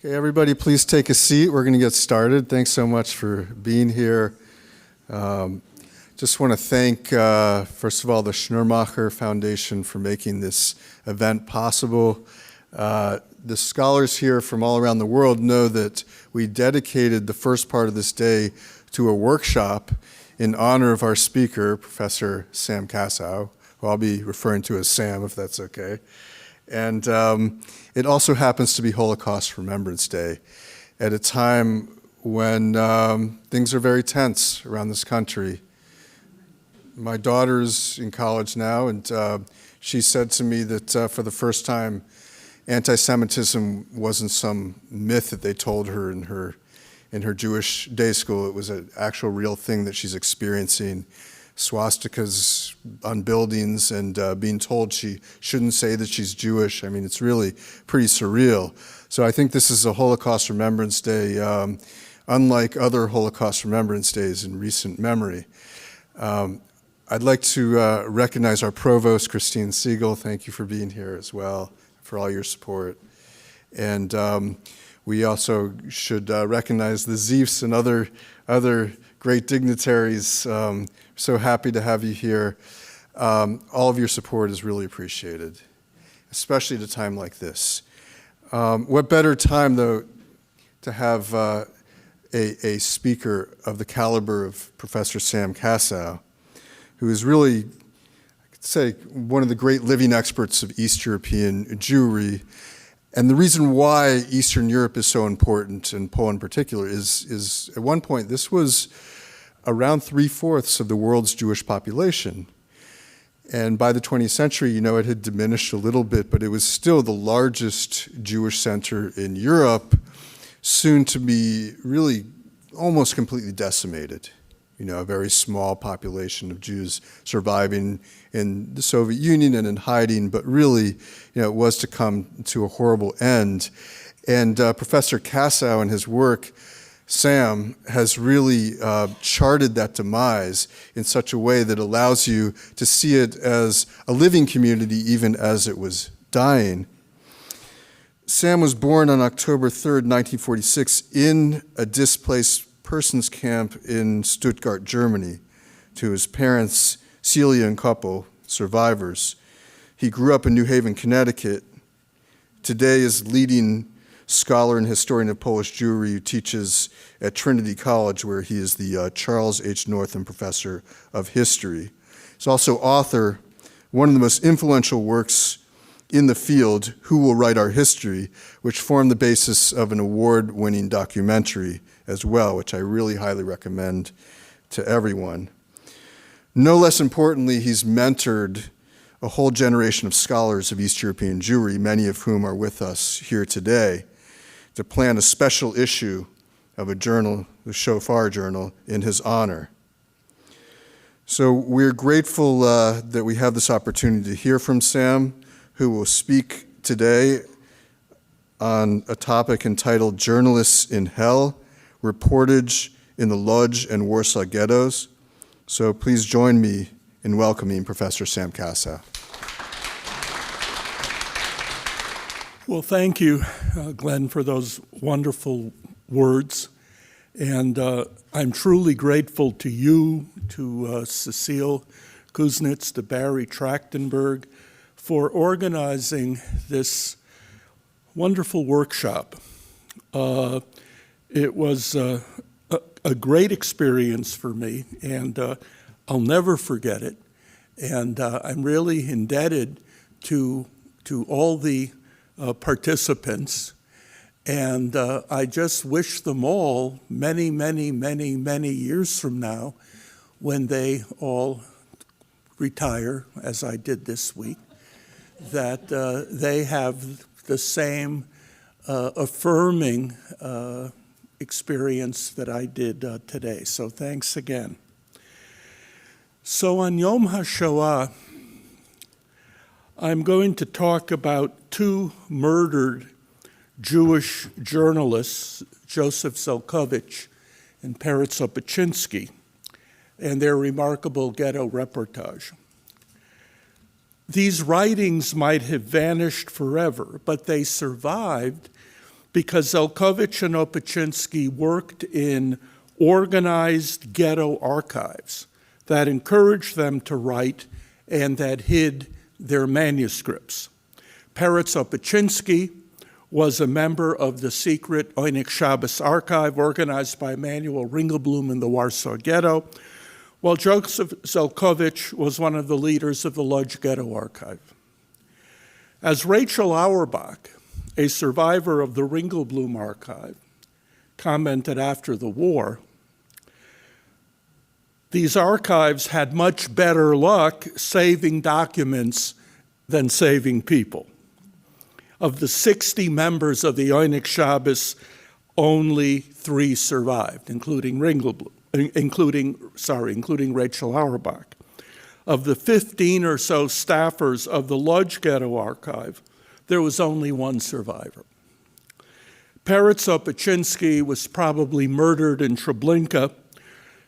Okay, everybody, please take a seat. We're going to get started. Thanks so much for being here. Just want to thank, first of all, the Schnurmacher Foundation for making this event possible. The scholars here from all around the world know that we dedicated the first part of this day to a workshop in honor of our speaker, Professor Sam Kassow, who I'll be referring to as Sam, if that's okay. And it also happens to be Holocaust Remembrance Day at a time when things are very tense around this country. My daughter's in college now, and she said to me that for the first time, anti-Semitism wasn't some myth that they told her in her Jewish day school. It was an actual real thing that she's experiencing. Swastikas on buildings and being told she shouldn't say that she's Jewish. I mean, it's really pretty surreal. So I think this is a Holocaust Remembrance Day, unlike other Holocaust Remembrance Days in recent memory. I'd like to recognize our provost, Christine Siegel. Thank you for being here as well, for all your support. And we also should recognize the Ziefs and other great dignitaries. So happy to have you here. All of your support is really appreciated, especially at a time like this. What better time, though, to have a speaker of the caliber of Professor Sam Kassow, who is really, I could say, one of the great living experts of East European Jewry. And the reason why Eastern Europe is so important, and Poland in particular, is at one point this was around 3/4 of the world's Jewish population. And by the 20th century, it had diminished a little bit, but it was still the largest Jewish center in Europe, soon to be really almost completely decimated. A very small population of Jews surviving in the Soviet Union and in hiding, but really, it was to come to a horrible end. And Professor Kassow and his work, Sam, has really charted that demise in such a way that allows you to see it as a living community even as it was dying. Sam was born on October 3rd, 1946 in a displaced persons camp in Stuttgart, Germany, to his parents, Celia and Koppel, survivors. He grew up in New Haven, Connecticut. Today is leading scholar and historian of Polish Jewry who teaches at Trinity College, where he is the Charles H. Northam Professor of History. He's also author, one of the most influential works in the field, Who Will Write Our History, which formed the basis of an award-winning documentary as well, which I really highly recommend to everyone. No less importantly, he's mentored a whole generation of scholars of East European Jewry, many of whom are with us here today, to plan a special issue of a journal, the Shofar Journal, in his honor. So we're grateful that we have this opportunity to hear from Sam, who will speak today on a topic entitled Journalists in Hell, Reportage in the Lodz and Warsaw Ghettos. So please join me in welcoming Professor Sam Kassow. Well, thank you, Glenn, for those wonderful words. And I'm truly grateful to you, to Cecile Kuznets, to Barry Trachtenberg, for organizing this wonderful workshop. It was a great experience for me, and I'll never forget it. And I'm really indebted to all the participants. And I just wish them all many, many, many, many years from now, when they all retire, as I did this week, that they have the same affirming experience that I did today. So thanks again. So on Yom HaShoah, I'm going to talk about two murdered Jewish journalists, Joseph Zelkovich and Peretz Opachinsky, and their remarkable ghetto reportage. These writings might have vanished forever, but they survived because Zelkovich and Opatchinsky worked in organized ghetto archives that encouraged them to write and that hid their manuscripts. Peretz Opatchinsky was a member of the secret Oynik Shabbos archive organized by Emanuel Ringelblum in the Warsaw Ghetto, while Joseph Zelkovich was one of the leaders of the Lodz Ghetto archive. As Rachel Auerbach, a survivor of the Ringelblum archive, commented after the war, these archives had much better luck saving documents than saving people. Of the 60 members of the Oynik Shabbos, only 3 survived, including Rachel Auerbach. Of the 15 or so staffers of the Lodz Ghetto archive, there was only 1 survivor. Peretz Opatchinsky was probably murdered in Treblinka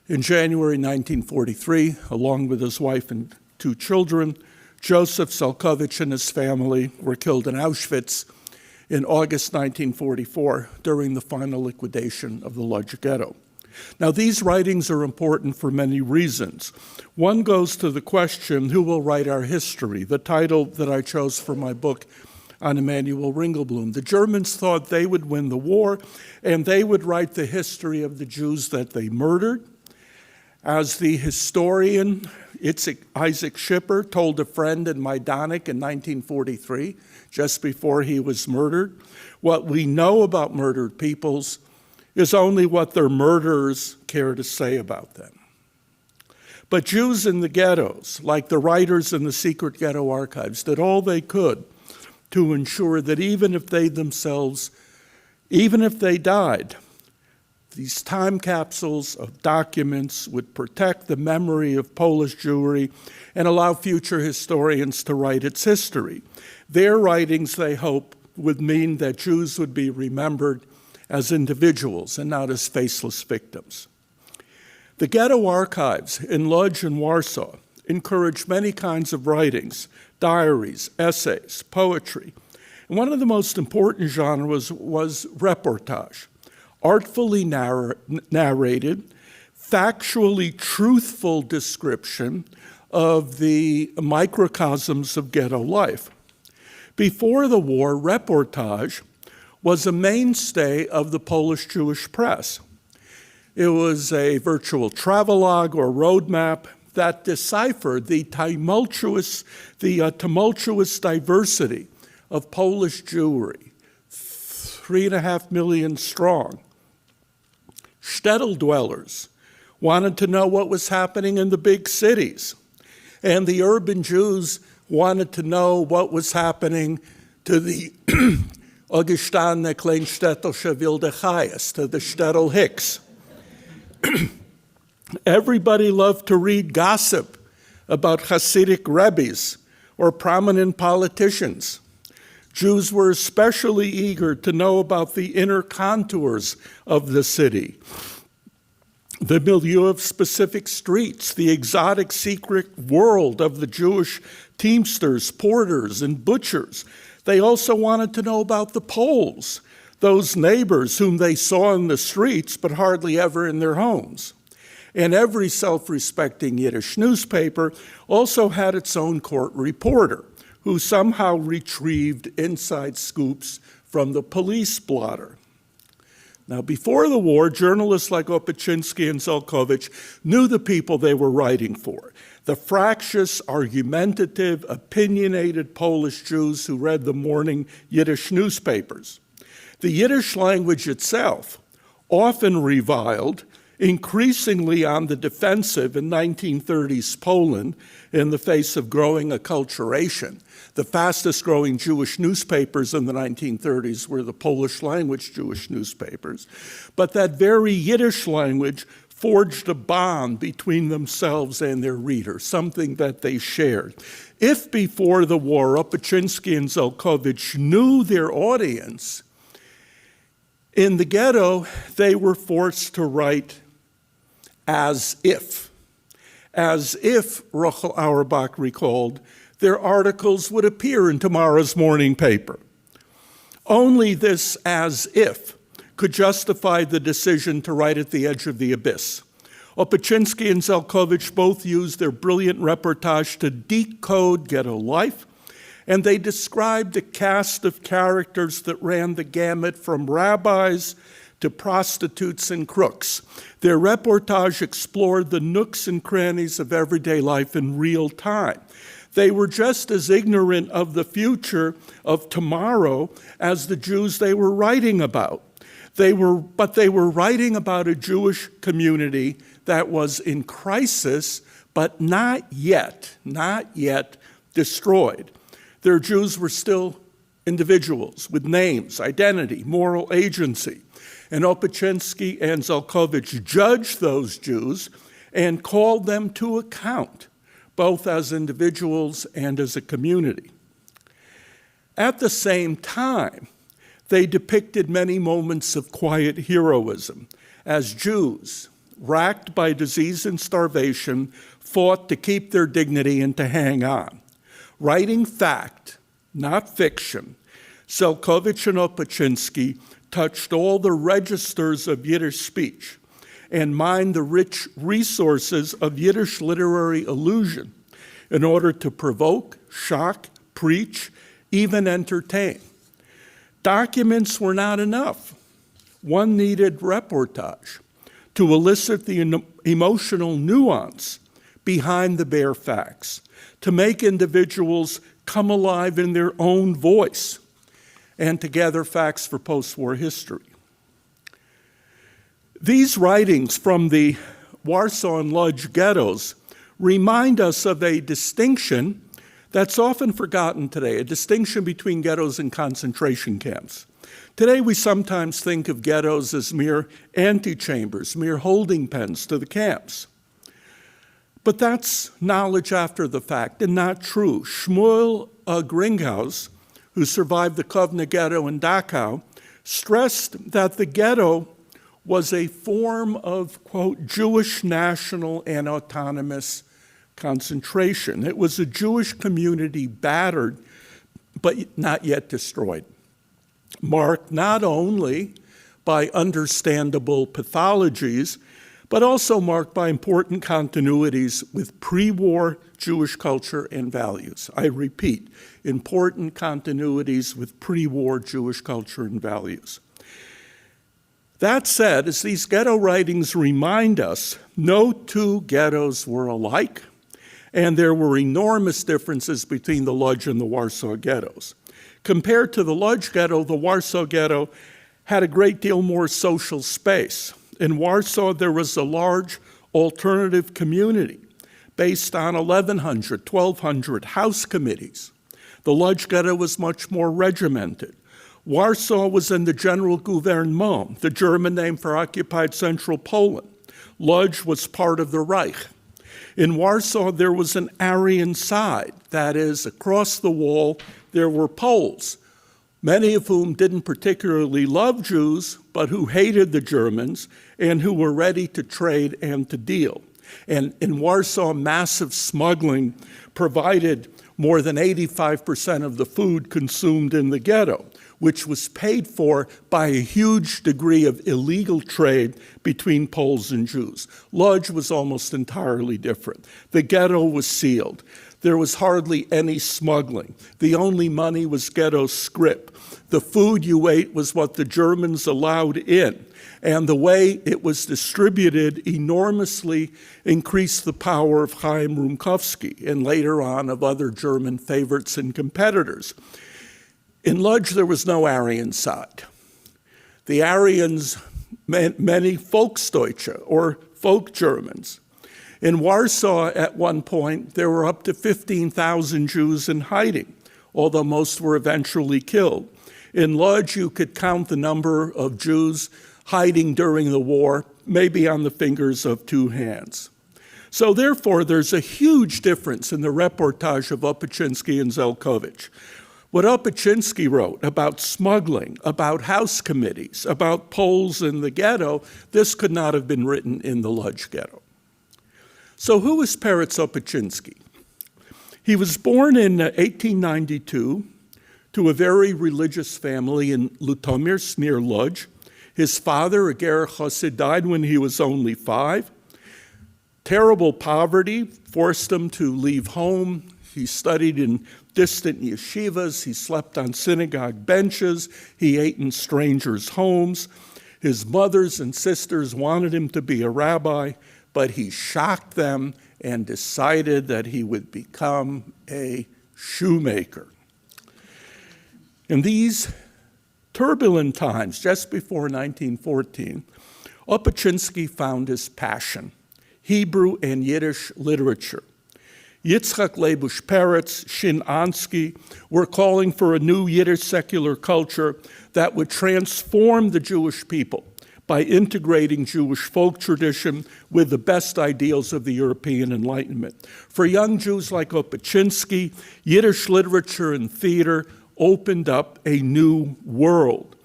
in January 1943, along with his wife and 2 children. Joseph Zelkovich and his family were killed in Auschwitz in August 1944 during the final liquidation of the Lodz Ghetto. Now, these writings are important for many reasons. One goes to the question, who will write our history? The title that I chose for my book on Emanuel Ringelblum. The Germans thought they would win the war, and they would write the history of the Jews that they murdered. As the historian Isaac Schipper told a friend in Majdanek in 1943, just before he was murdered, what we know about murdered peoples is only what their murderers care to say about them. But Jews in the ghettos, like the writers in the secret ghetto archives, did all they could to ensure that even if they died, these time capsules of documents would protect the memory of Polish Jewry and allow future historians to write its history. Their writings, they hope, would mean that Jews would be remembered as individuals and not as faceless victims. The ghetto archives in Lodz and Warsaw encouraged many kinds of writings, diaries, essays, poetry. And one of the most important genres was reportage, artfully narrated, factually truthful description of the microcosms of ghetto life. Before the war, reportage was a mainstay of the Polish Jewish press. It was a virtual travelogue or roadmap that deciphered the tumultuous diversity of Polish Jewry, 3.5 million strong. Shtetl dwellers wanted to know what was happening in the big cities, and the urban Jews wanted to know what was happening to the Augustane Kleinstädtische Wilde Chayas, to the Shtetl Hicks. Everybody loved to read gossip about Hasidic rebbes or prominent politicians. Jews were especially eager to know about the inner contours of the city, the milieu of specific streets, the exotic secret world of the Jewish teamsters, porters, and butchers. They also wanted to know about the Poles, those neighbors whom they saw in the streets but hardly ever in their homes. And every self-respecting Yiddish newspaper also had its own court reporter, who somehow retrieved inside scoops from the police blotter. Now, before the war, journalists like Opatchinsky and Zelkovich knew the people they were writing for, the fractious, argumentative, opinionated Polish Jews who read the morning Yiddish newspapers. The Yiddish language itself, often reviled, increasingly on the defensive in 1930s Poland in the face of growing acculturation. The fastest growing Jewish newspapers in the 1930s were the Polish language Jewish newspapers. But that very Yiddish language forged a bond between themselves and their readers, something that they shared. If before the war, Opatchinsky and Zelkovich knew their audience, in the ghetto, they were forced to write as if, Rachel Auerbach recalled, their articles would appear in tomorrow's morning paper. Only this as if could justify the decision to write at the edge of the abyss. Opaczynski and Zelkovich both used their brilliant reportage to decode ghetto life, and they described a cast of characters that ran the gamut from rabbis to prostitutes and crooks. Their reportage explored the nooks and crannies of everyday life in real time. They were just as ignorant of the future of tomorrow as the Jews they were writing about. But they were writing about a Jewish community that was in crisis, but not yet destroyed. Their Jews were still individuals with names, identity, moral agency. And Opaczynski and Zelkovich judged those Jews and called them to account, both as individuals and as a community. At the same time, they depicted many moments of quiet heroism as Jews, racked by disease and starvation, fought to keep their dignity and to hang on. Writing fact, not fiction, Zelkovich and Opaczynski touched all the registers of Yiddish speech and mined the rich resources of Yiddish literary illusion in order to provoke, shock, preach, even entertain. Documents were not enough. One needed reportage to elicit the emotional nuance behind the bare facts, to make individuals come alive in their own voice, and to gather facts for post-war history. These writings from the Warsaw and Lodz ghettos remind us of a distinction that's often forgotten today, a distinction between ghettos and concentration camps. Today we sometimes think of ghettos as mere antechambers, mere holding pens to the camps. But that's knowledge after the fact and not true. Shmuel Gringhaus, who survived the Kovna ghetto in Dachau, stressed that the ghetto was a form of, quote, Jewish national and autonomous concentration. It was a Jewish community battered, but not yet destroyed, marked not only by understandable pathologies, but also marked by important continuities with pre-war Jewish culture and values. I repeat, important continuities with pre-war Jewish culture and values. That said, as these ghetto writings remind us, no two ghettos were alike, and there were enormous differences between the Lodz and the Warsaw ghettos. Compared to the Lodz ghetto, the Warsaw ghetto had a great deal more social space. In Warsaw, there was a large alternative community based on 1,100, 1,200 house committees. The Lodz ghetto was much more regimented. Warsaw was in the General Gouvernement, the German name for occupied central Poland. Lodz was part of the Reich. In Warsaw, there was an Aryan side. That is, across the wall, there were Poles, many of whom didn't particularly love Jews, but who hated the Germans and who were ready to trade and to deal. And in Warsaw, massive smuggling provided more than 85% of the food consumed in the ghetto, which was paid for by a huge degree of illegal trade between Poles and Jews. Lodz was almost entirely different. The ghetto was sealed. There was hardly any smuggling. The only money was ghetto scrip. The food you ate was what the Germans allowed in, and the way it was distributed enormously increased the power of Chaim Rumkowski and later on of other German favorites and competitors. In Lodz, there was no Aryan side. The Aryans meant many Volksdeutsche, or folk Germans. In Warsaw, at one point, there were up to 15,000 Jews in hiding, although most were eventually killed. In Lodz, you could count the number of Jews hiding during the war, maybe on the fingers of two hands. So therefore, there's a huge difference in the reportage of Opaczynski and Zelkovich. What Opaczynski wrote about smuggling, about house committees, about Poles in the ghetto, this could not have been written in the Lodz ghetto. So who is Peretz Opaczynski? He was born in 1892 to a very religious family in Lutomir, near Lodz. His father, a Ger Chassid, died when he was only 5. Terrible poverty forced him to leave home. He studied in distant yeshivas. He slept on synagogue benches. He ate in strangers' homes. His mothers and sisters wanted him to be a rabbi, but he shocked them and decided that he would become a shoemaker. In these turbulent times, just before 1914, Opatchinsky found his passion, Hebrew and Yiddish literature. Yitzchak Leibush Peretz, Shin Ansky were calling for a new Yiddish secular culture that would transform the Jewish people by integrating Jewish folk tradition with the best ideals of the European Enlightenment. For young Jews like Opatchinsky, Yiddish literature and theater opened up a new world.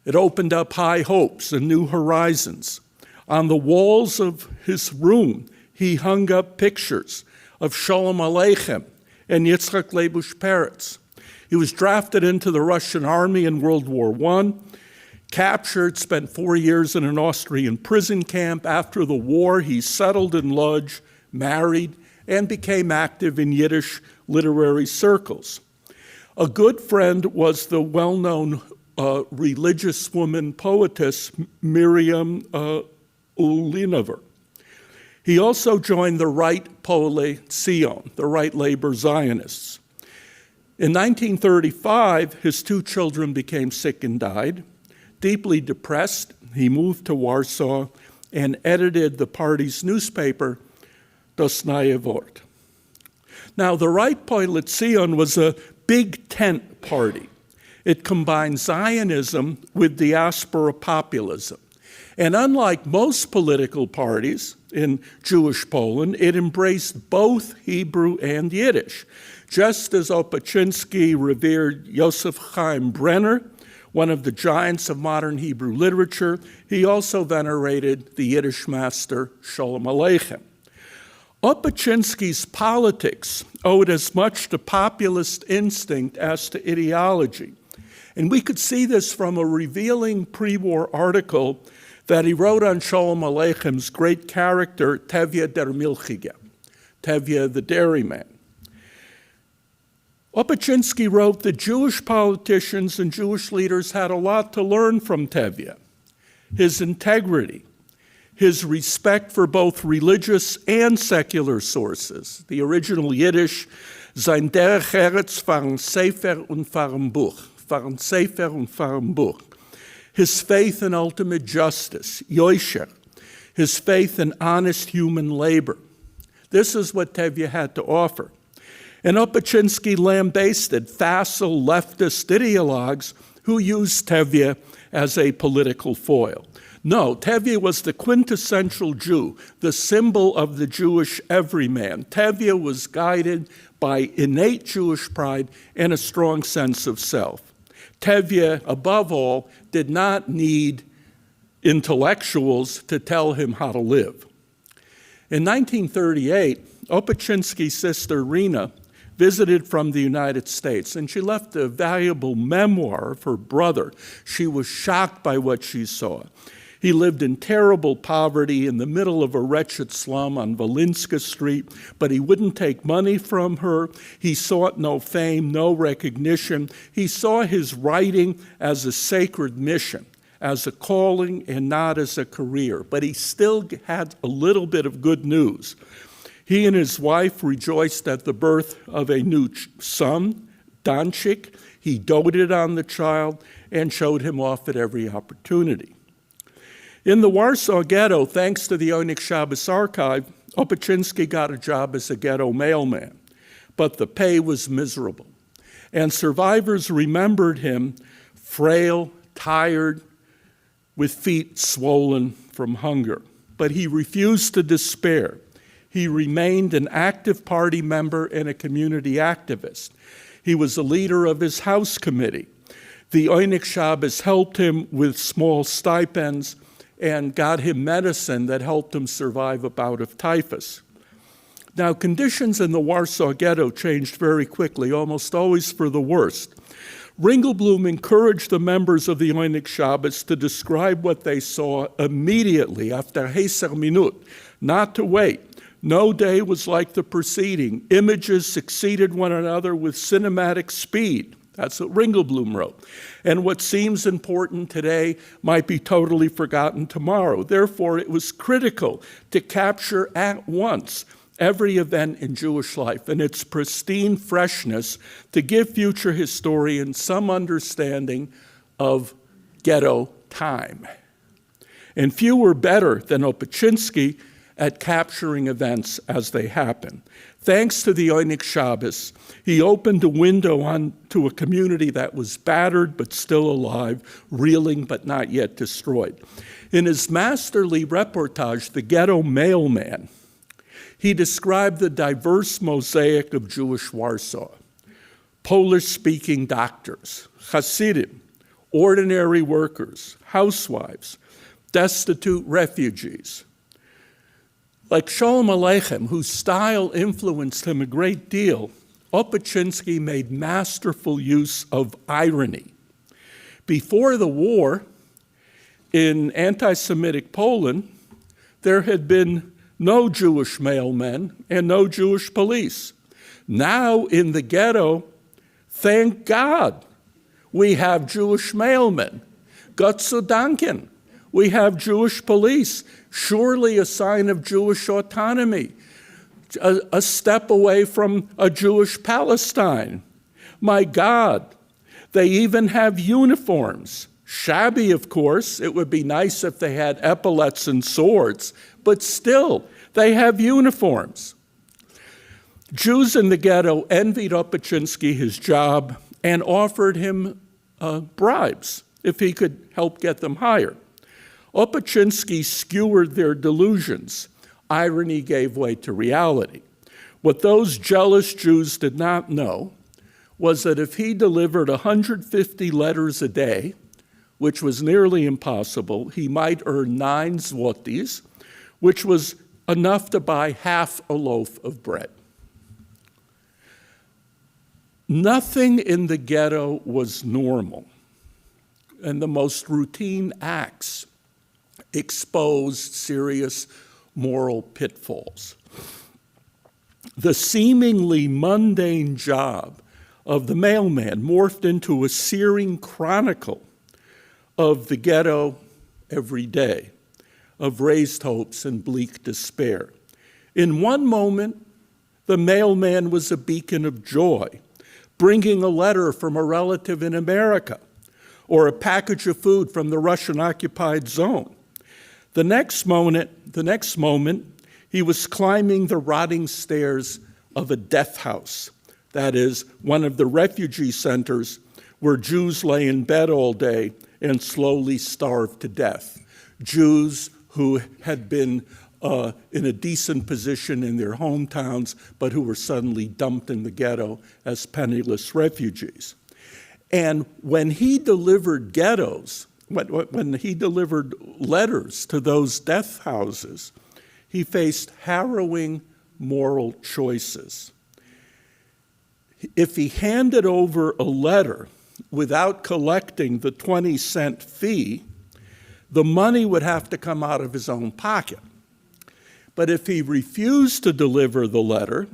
It opened up high hopes and new horizons. On the walls of his room, he hung up pictures of Shalom Aleichem and Yitzchak Leibush Peretz. He was drafted into the Russian army in World War I, captured, spent 4 years in an Austrian prison camp. After the war, he settled in Lodz, married, and became active in Yiddish literary circles. A good friend was the well-known religious woman poetess Miriam Ulinover. He also joined the Right Pole Zion, the Right Labor Zionists. In 1935, his 2 children became sick and died. Deeply depressed, he moved to Warsaw and edited the party's newspaper, Das Neue Wort. Now, the Right Pole Zion was a big tent party. It combined Zionism with diaspora populism. And unlike most political parties in Jewish Poland, it embraced both Hebrew and Yiddish. Just as Opatchinsky revered Yosef Chaim Brenner, one of the giants of modern Hebrew literature, he also venerated the Yiddish master Shalom Aleichem. Opatchinsky's politics owed as much to populist instinct as to ideology. And we could see this from a revealing pre-war article that he wrote on Shalom Aleichen's great character, Tevye der Milchige, Tevye the dairyman. Opatchinsky wrote that Jewish politicians and Jewish leaders had a lot to learn from Tevye. His integrity, his respect for both religious and secular sources. The original Yiddish, sein derech Eretz waren Sefer und waren Buch, waren Sefer und waren Buch. His faith in ultimate justice, Yosher, his faith in honest human labor. This is what Tevye had to offer. And Opatchinsky lambasted facile leftist ideologues who used Tevye as a political foil. No, Tevye was the quintessential Jew, the symbol of the Jewish everyman. Tevye was guided by innate Jewish pride and a strong sense of self. Tevye, above all, did not need intellectuals to tell him how to live. In 1938, Opatchinsky's sister Rina visited from the United States, and she left a valuable memoir of her brother. She was shocked by what she saw. He lived in terrible poverty in the middle of a wretched slum on Valinska Street, but he wouldn't take money from her. He sought no fame, no recognition. He saw his writing as a sacred mission, as a calling and not as a career. But he still had a little bit of good news. He and his wife rejoiced at the birth of a new son, Danchik. He doted on the child and showed him off at every opportunity. In the Warsaw Ghetto, thanks to the Onyx Shabbos archive, Opatchinsky got a job as a ghetto mailman, but the pay was miserable. And survivors remembered him frail, tired, with feet swollen from hunger. But he refused to despair. He remained an active party member and a community activist. He was a leader of his house committee. The Onyx Shabbos helped him with small stipends and got him medicine that helped him survive a bout of typhus. Now, conditions in the Warsaw Ghetto changed very quickly, almost always for the worst. Ringelblum encouraged the members of the Oynik Shabbos to describe what they saw immediately, after Heser Minut, not to wait. No day was like the preceding. Images succeeded one another with cinematic speed. That's what Ringelblum wrote. And what seems important today might be totally forgotten tomorrow. Therefore, it was critical to capture at once every event in Jewish life and its pristine freshness to give future historians some understanding of ghetto time. And few were better than Opatchinsky at capturing events as they happen. Thanks to the Oynik Shabbos, he opened a window onto a community that was battered but still alive, reeling but not yet destroyed. In his masterly reportage, The Ghetto Mailman, he described the diverse mosaic of Jewish Warsaw: Polish-speaking doctors, Hasidim, ordinary workers, housewives, destitute refugees. Like Sholem Aleichem, whose style influenced him a great deal, Opatchinsky made masterful use of irony. Before the war, in anti-Semitic Poland, there had been no Jewish mailmen and no Jewish police. Now in the ghetto, thank God, we have Jewish mailmen. Gott sei Dank, we have Jewish police. Surely a sign of Jewish autonomy, a step away from a Jewish Palestine. My God, they even have uniforms. Shabby, of course. It would be nice if they had epaulets and swords, but still, they have uniforms. Jews in the ghetto envied Opatchinsky his job and offered him bribes if he could help get them hired. Opatchinsky skewered their delusions. Irony gave way to reality. What those jealous Jews did not know was that if he delivered 150 letters a day, which was nearly impossible, he might earn 9 zlotys, which was enough to buy half a loaf of bread. Nothing in the ghetto was normal, and the most routine acts exposed serious moral pitfalls. The seemingly mundane job of the mailman morphed into a searing chronicle of the ghetto every day, of raised hopes and bleak despair. In one moment, the mailman was a beacon of joy, bringing a letter from a relative in America or a package of food from the Russian-occupied zone. The next moment, he was climbing the rotting stairs of a death house, that is, one of the refugee centers where Jews lay in bed all day and slowly starved to death. Jews who had been in a decent position in their hometowns, but who were suddenly dumped in the ghetto as penniless refugees. And when he delivered when he delivered letters to those death houses, he faced harrowing moral choices. If he handed over a letter without collecting the 20-cent fee, the money would have to come out of his own pocket. But if he refused to deliver the letter,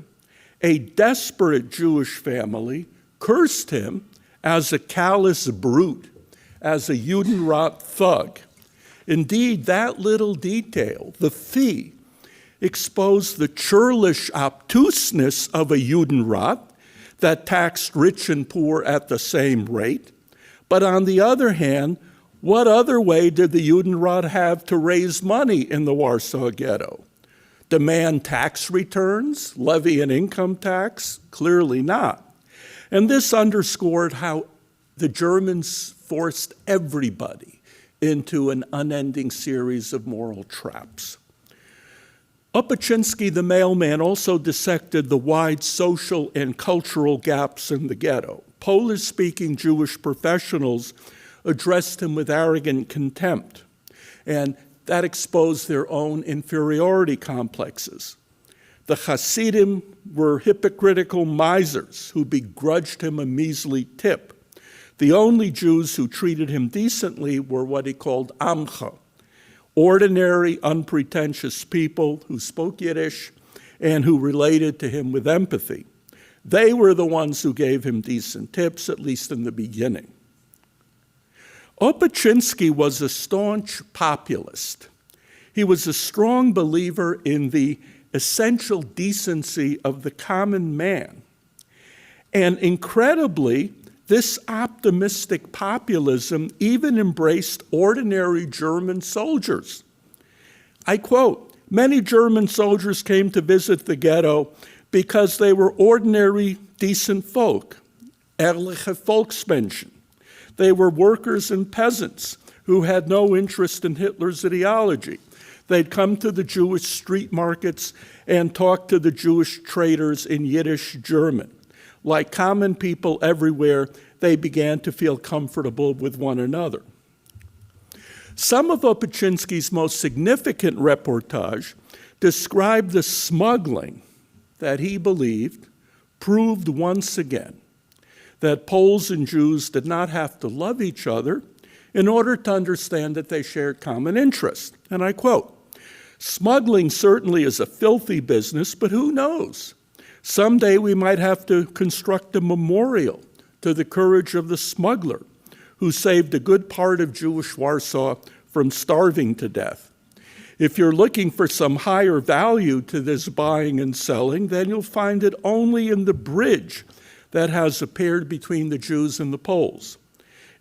a desperate Jewish family cursed him as a callous brute, as a Judenrat thug. Indeed, that little detail, the fee, exposed the churlish obtuseness of a Judenrat that taxed rich and poor at the same rate. But on the other hand, what other way did the Judenrat have to raise money in the Warsaw Ghetto? Demand tax returns, levy an income tax? Clearly not. And this underscored how the Germans forced everybody into an unending series of moral traps. Opatchinsky, the mailman, also dissected the wide social and cultural gaps in the ghetto. Polish-speaking Jewish professionals addressed him with arrogant contempt, and that exposed their own inferiority complexes. The Hasidim were hypocritical misers who begrudged him a measly tip. The only Jews who treated him decently were what he called Amcha, ordinary, unpretentious people who spoke Yiddish and who related to him with empathy. They were the ones who gave him decent tips, at least in the beginning. Opatchinsky was a staunch populist. He was a strong believer in the essential decency of the common man. And incredibly, this optimistic populism even embraced ordinary German soldiers. I quote, "Many German soldiers came to visit the ghetto because they were ordinary, decent folk, ehrliche Volksmenschen. They were workers and peasants who had no interest in Hitler's ideology. They'd come to the Jewish street markets and talk to the Jewish traders in Yiddish German. Like common people everywhere, they began to feel comfortable with one another." Some of Opatchinsky's most significant reportage described the smuggling that he believed proved once again that Poles and Jews did not have to love each other in order to understand that they shared common interests. And I quote, "Smuggling certainly is a filthy business, but who knows? Someday we might have to construct a memorial to the courage of the smuggler who saved a good part of Jewish Warsaw from starving to death. If you're looking for some higher value to this buying and selling, then you'll find it only in the bridge that has appeared between the Jews and the Poles.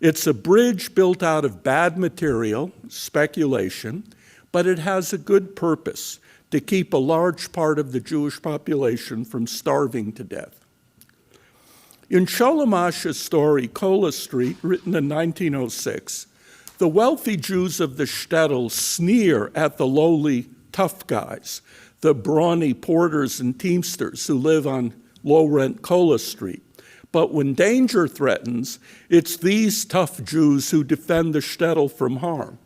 It's a bridge built out of bad material, speculation, but it has a good purpose, to keep a large part of the Jewish population from starving to death." In Sholem Asch's story, Kola Street, written in 1906, the wealthy Jews of the shtetl sneer at the lowly tough guys, the brawny porters and teamsters who live on low-rent Kola Street. But when danger threatens, it's these tough Jews who defend the shtetl from harm.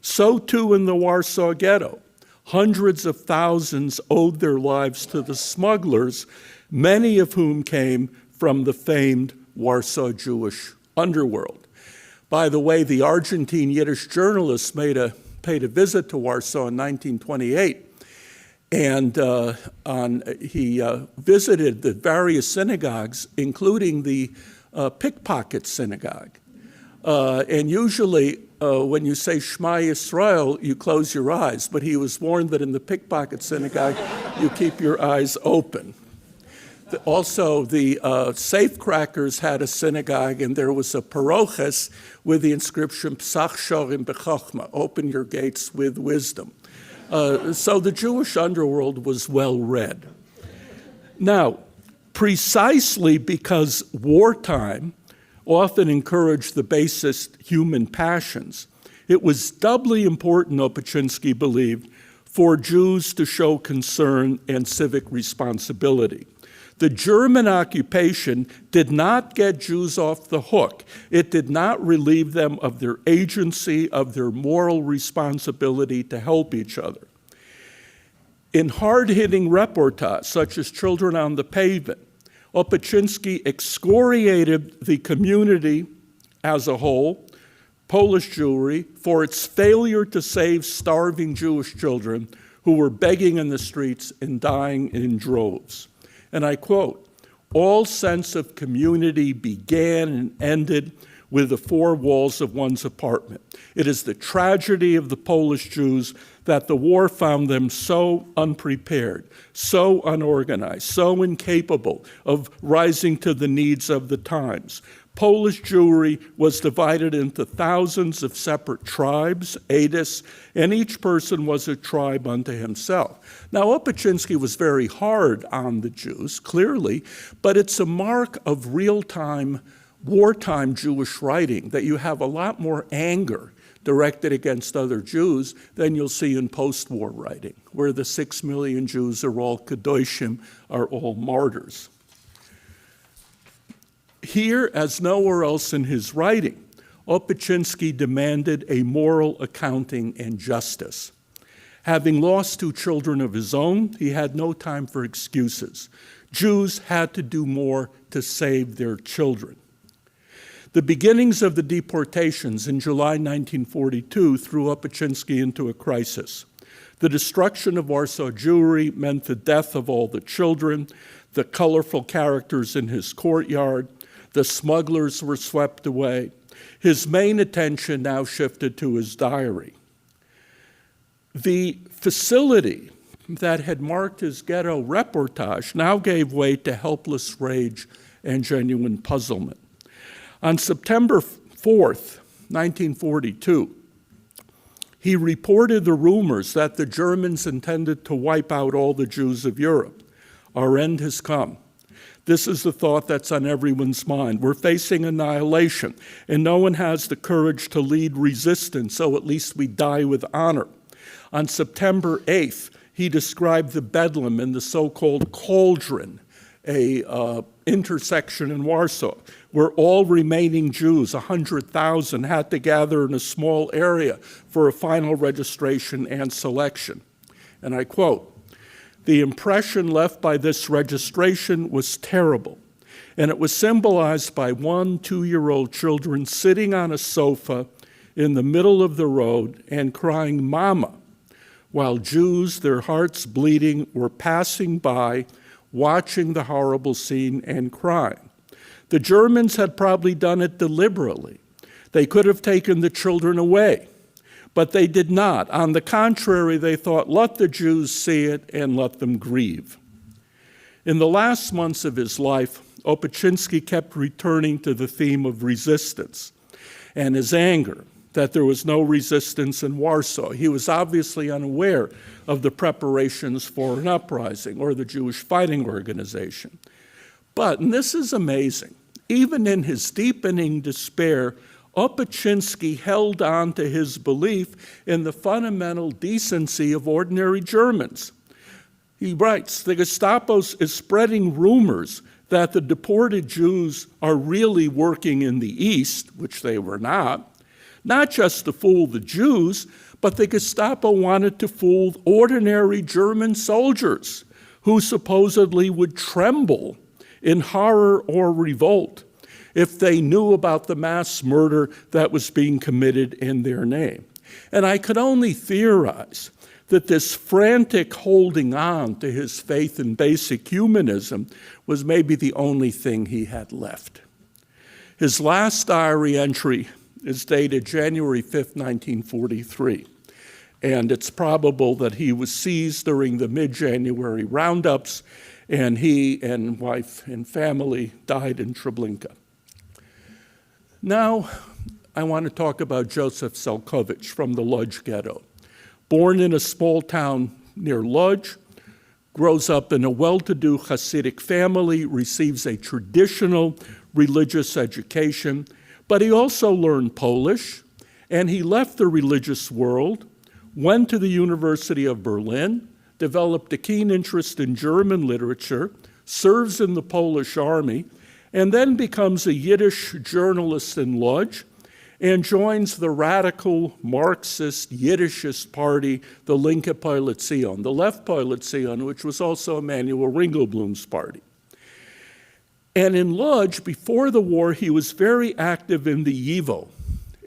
So too in the Warsaw Ghetto. Hundreds of thousands owed their lives to the smugglers, many of whom came from the famed Warsaw Jewish underworld. By the way, the Argentine Yiddish journalist paid a visit to Warsaw in 1928, and he visited the various synagogues, including the pickpocket synagogue. And usually, when you say Shema Yisrael, you close your eyes, but he was warned that in the pickpocket synagogue, you keep your eyes open. Also, the safecrackers had a synagogue, and there was a paroches with the inscription, Psach Shorim B'chochma, open your gates with wisdom. So the Jewish underworld was well read. Now, precisely because wartime often encouraged the basest human passions, it was doubly important, Opatchinsky believed, for Jews to show concern and civic responsibility. The German occupation did not get Jews off the hook. It did not relieve them of their agency, of their moral responsibility to help each other. In hard-hitting reportage, such as Children on the Pavement, Opatchinsky excoriated the community as a whole, Polish Jewry, for its failure to save starving Jewish children who were begging in the streets and dying in droves. And I quote, "All sense of community began and ended with the four walls of one's apartment. It is the tragedy of the Polish Jews that the war found them so unprepared, so unorganized, so incapable of rising to the needs of the times. Polish Jewry was divided into thousands of separate tribes, edes, and each person was a tribe unto himself." Now, Opatchinsky was very hard on the Jews, clearly, but it's a mark of real-time, wartime Jewish writing that you have a lot more anger directed against other Jews than you'll see in post-war writing, where the 6 million Jews are all Kedoshim, are all martyrs. Here, as nowhere else in his writing, Opatchinsky demanded a moral accounting and justice. Having lost 2 children of his own, he had no time for excuses. Jews had to do more to save their children. The beginnings of the deportations in July 1942 threw Opatchinski into a crisis. The destruction of Warsaw Jewry meant the death of all the children, the colorful characters in his courtyard, the smugglers were swept away. His main attention now shifted to his diary. The facility that had marked his ghetto reportage now gave way to helpless rage and genuine puzzlement. On September 4th, 1942, he reported the rumors that the Germans intended to wipe out all the Jews of Europe. Our end has come. This is the thought that's on everyone's mind. We're facing annihilation, and no one has the courage to lead resistance, so at least we die with honor. On September 8th, he described the bedlam in the so-called cauldron, a intersection in Warsaw, where all remaining Jews, 100,000, had to gather in a small area for a final registration and selection. And I quote, "The impression left by this registration was terrible, and it was symbolized by 1 2-year-old children sitting on a sofa in the middle of the road and crying, 'Mama,' while Jews, their hearts bleeding, were passing by, watching the horrible scene and crying. The Germans had probably done it deliberately. They could have taken the children away, but they did not. On the contrary, they thought, let the Jews see it and let them grieve." In the last months of his life, Opatchinski kept returning to the theme of resistance and his anger that there was no resistance in Warsaw. He was obviously unaware of the preparations for an uprising or the Jewish Fighting Organization. But, and this is amazing, even in his deepening despair, Opatchinski held on to his belief in the fundamental decency of ordinary Germans. He writes, "The Gestapo is spreading rumors that the deported Jews are really working in the East," which they were not just to fool the Jews, but the Gestapo wanted to fool ordinary German soldiers who supposedly would tremble in horror or revolt if they knew about the mass murder that was being committed in their name. And I could only theorize that this frantic holding on to his faith in basic humanism was maybe the only thing he had left. His last diary entry is dated January 5th, 1943, and it's probable that he was seized during the mid-January roundups, and he and wife and family died in Treblinka. Now, I want to talk about Joseph Selkovich from the Lodz ghetto. Born in a small town near Lodz, grows up in a well-to-do Hasidic family, receives a traditional religious education, but he also learned Polish, and he left the religious world, went to the University of Berlin, developed a keen interest in German literature, serves in the Polish army, and then becomes a Yiddish journalist in Lodz, and joins the radical Marxist Yiddishist party, the Linke Koalition, the Left Koalition, which was also Emanuel Ringelblum's party. And in Lodz, before the war, he was very active in the YIVO,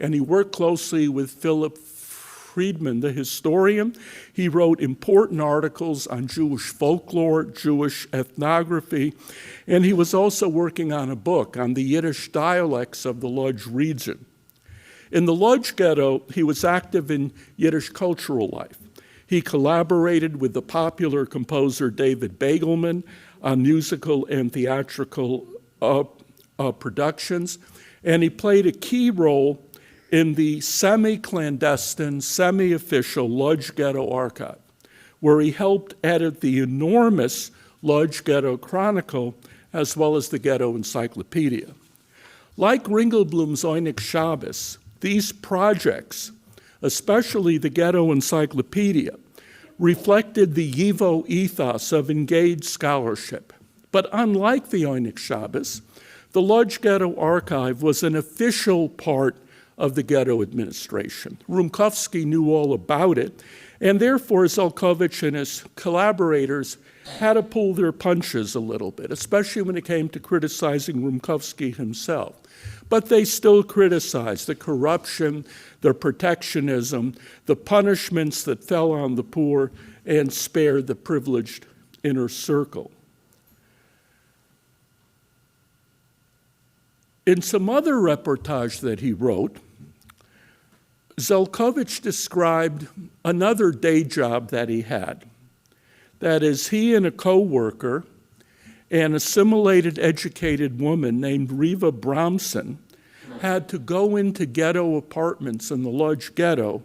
and he worked closely with Philip Friedman, the historian. He wrote important articles on Jewish folklore, Jewish ethnography, and he was also working on a book on the Yiddish dialects of the Lodz region. In the Lodz ghetto, he was active in Yiddish cultural life. He collaborated with the popular composer David Begelman on musical and theatrical productions, and he played a key role in the semi-clandestine, semi-official Lodz Ghetto Archive, where he helped edit the enormous Lodz Ghetto Chronicle as well as the Ghetto Encyclopedia. Like Ringelblum's Oyneg Shabbos, these projects, especially the Ghetto Encyclopedia, reflected the YIVO ethos of engaged scholarship. But unlike the Oyneg Shabbos, the Lodz Ghetto Archive was an official part of the ghetto administration. Rumkowski knew all about it, And therefore, Zelkovich and his collaborators had to pull their punches a little bit, especially when it came to criticizing Rumkowski himself. But they still criticized the corruption, the protectionism, the punishments that fell on the poor and spared the privileged inner circle. In some other reportage that he wrote, Zelkovich described another day job that he had. That is, he and a co-worker, an assimilated, educated woman named Riva Bramson, had to go into ghetto apartments in the Lodz ghetto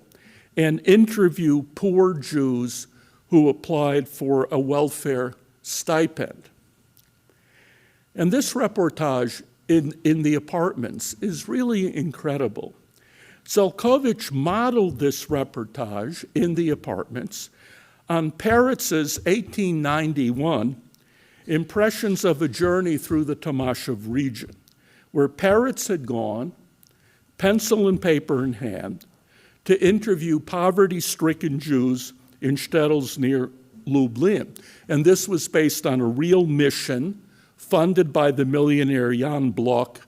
and interview poor Jews who applied for a welfare stipend. And this reportage in the apartments is really incredible. Zelkovich modeled this reportage in the apartments on Peretz's 1891 Impressions of a Journey Through the Tomashev Region, where Peretz had gone, pencil and paper in hand, to interview poverty-stricken Jews in shtetls near Lublin. And this was based on a real mission funded by the millionaire Jan Bloch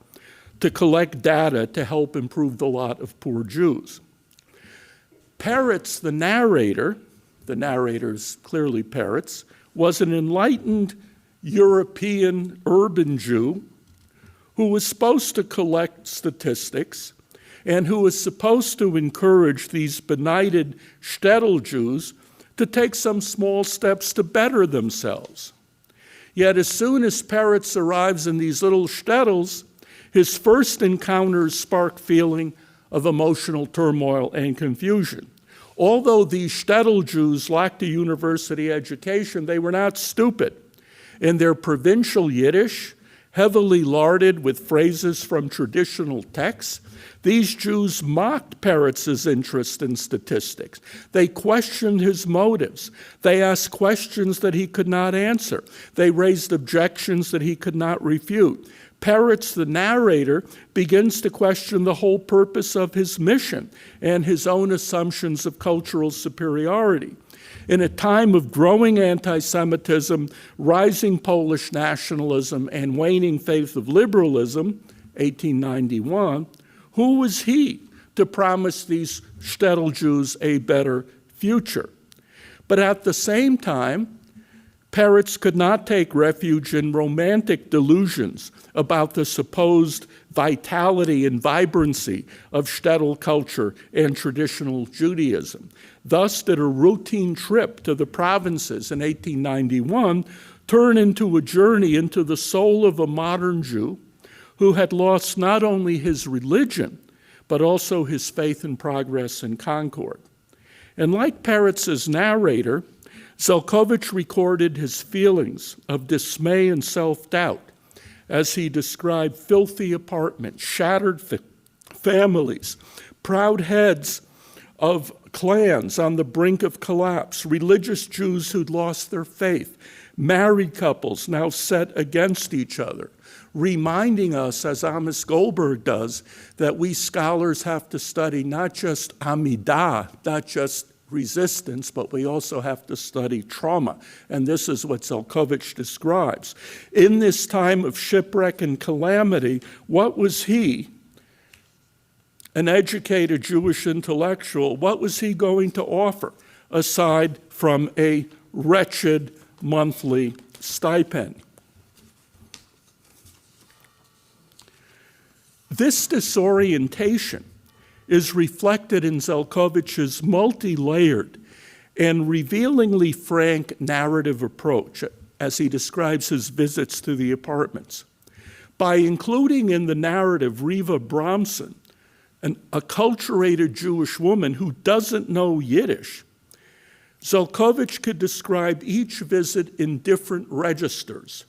to collect data to help improve the lot of poor Jews. Peretz, the narrator's clearly Peretz, was an enlightened European urban Jew who was supposed to collect statistics and who was supposed to encourage these benighted shtetl Jews to take some small steps to better themselves. Yet as soon as Peretz arrives in these little shtetls, his first encounters spark feeling of emotional turmoil and confusion. Although these shtetl Jews lacked a university education, they were not stupid. In their provincial Yiddish, heavily larded with phrases from traditional texts, these Jews mocked Peretz's interest in statistics. They questioned his motives. They asked questions that he could not answer. They raised objections that he could not refute. Peretz, the narrator, begins to question the whole purpose of his mission and his own assumptions of cultural superiority. In a time of growing anti-Semitism, rising Polish nationalism, and waning faith of liberalism, 1891, who was he to promise these shtetl Jews a better future? But at the same time, Peretz could not take refuge in romantic delusions about the supposed vitality and vibrancy of shtetl culture and traditional Judaism. Thus did a routine trip to the provinces in 1891 turn into a journey into the soul of a modern Jew who had lost not only his religion, but also his faith in progress and concord. And like Peretz's narrator, Zelkovich recorded his feelings of dismay and self-doubt as he described filthy apartments, shattered families, proud heads of clans on the brink of collapse, religious Jews who'd lost their faith, married couples now set against each other, reminding us, as Amos Goldberg does, that we scholars have to study not just Amidah, not just resistance, but we also have to study trauma. And this is what Zelkovich describes. In this time of shipwreck and calamity, what was he, an educated Jewish intellectual, what was he going to offer aside from a wretched monthly stipend? This disorientation is reflected in Zelkovich's multi-layered and revealingly frank narrative approach as he describes his visits to the apartments. By including in the narrative Riva Bramson, an acculturated Jewish woman who doesn't know Yiddish, Zelkovich could describe each visit in different registers.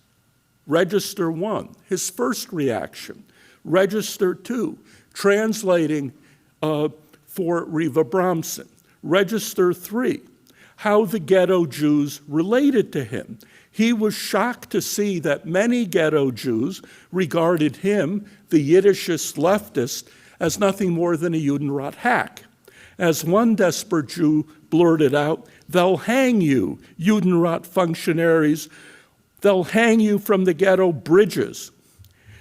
Register 1, his first reaction. Register 2, translating for Riva Bramson. Register 3, how the ghetto Jews related to him. He was shocked to see that many ghetto Jews regarded him, the Yiddishist leftist, as nothing more than a Judenrat hack. As one desperate Jew blurted out, "They'll hang you, Judenrat functionaries. They'll hang you from the ghetto bridges."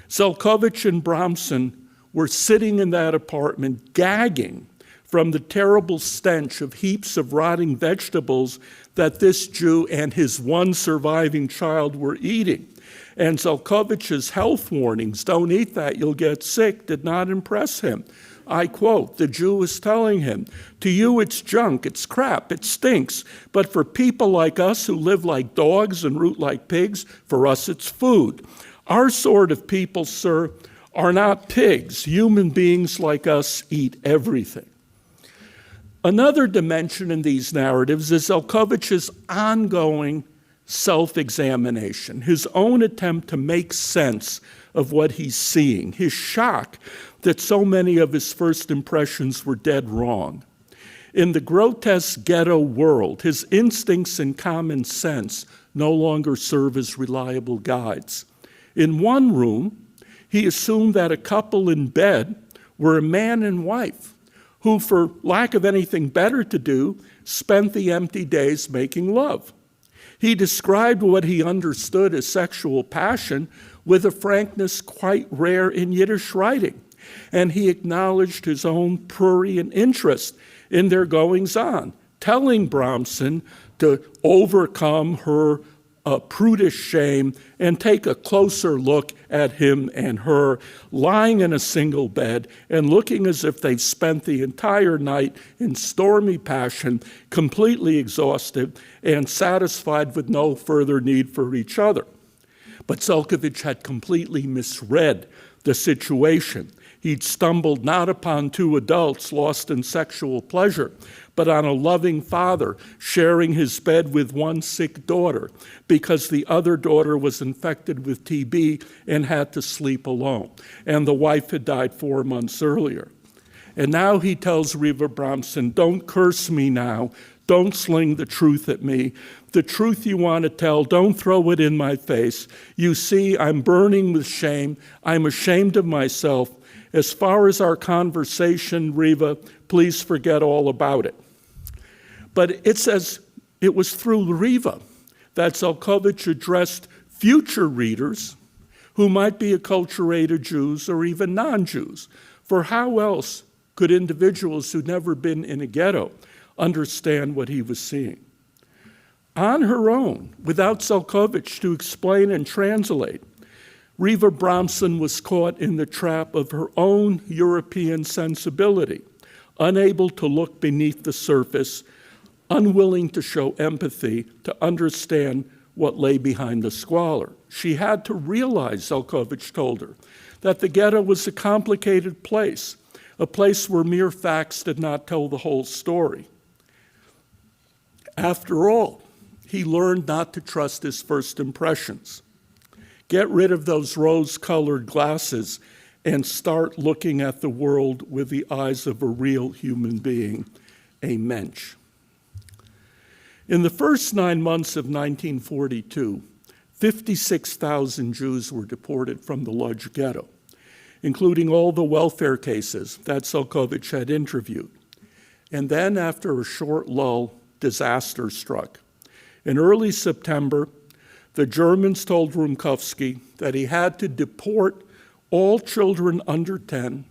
Zelkovich and Bramson were sitting in that apartment gagging from the terrible stench of heaps of rotting vegetables that this Jew and his one surviving child were eating. And Zelkovich's health warnings, "Don't eat that, you'll get sick," did not impress him. I quote, the Jew was telling him, "To you it's junk, it's crap, it stinks, but for people like us who live like dogs and root like pigs, for us it's food. Our sort of people, sir, are not pigs. Human beings like us eat everything." Another dimension in these narratives is Zelkovich's ongoing self-examination, his own attempt to make sense of what he's seeing, his shock that so many of his first impressions were dead wrong. In the grotesque ghetto world, his instincts and common sense no longer serve as reliable guides. In one room, he assumed that a couple in bed were a man and wife who, for lack of anything better to do, spent the empty days making love. He described what he understood as sexual passion with a frankness quite rare in Yiddish writing, and he acknowledged his own prurient interest in their goings-on, telling Bramson to overcome her prudish shame and take a closer look at him and her, lying in a single bed and looking as if they'd spent the entire night in stormy passion, completely exhausted and satisfied with no further need for each other. But Zelkovich had completely misread the situation. He'd stumbled not upon two adults lost in sexual pleasure, but on a loving father sharing his bed with one sick daughter because the other daughter was infected with TB and had to sleep alone, and the wife had died 4 months earlier. And now he tells Riva Bramson, "Don't curse me now. Don't sling the truth at me. The truth you want to tell, don't throw it in my face. You see, I'm burning with shame. I'm ashamed of myself. As far as our conversation, Riva, please forget all about it." But it says it was through Riva that Zelkovich addressed future readers who might be acculturated Jews or even non-Jews. For how else could individuals who'd never been in a ghetto understand what he was seeing? On her own, without Zelkovich to explain and translate, Riva Bramson was caught in the trap of her own European sensibility, unable to look beneath the surface, unwilling to show empathy, to understand what lay behind the squalor. She had to realize, Zelkovich told her, that the ghetto was a complicated place, a place where mere facts did not tell the whole story. After all, he learned not to trust his first impressions. Get rid of those rose-colored glasses and start looking at the world with the eyes of a real human being, a mensch. In the first 9 months of 1942, 56,000 Jews were deported from the Lodz ghetto, including all the welfare cases that Zelkovich had interviewed. And then, after a short lull, disaster struck. In early September, the Germans told Rumkowski that he had to deport all children under 10,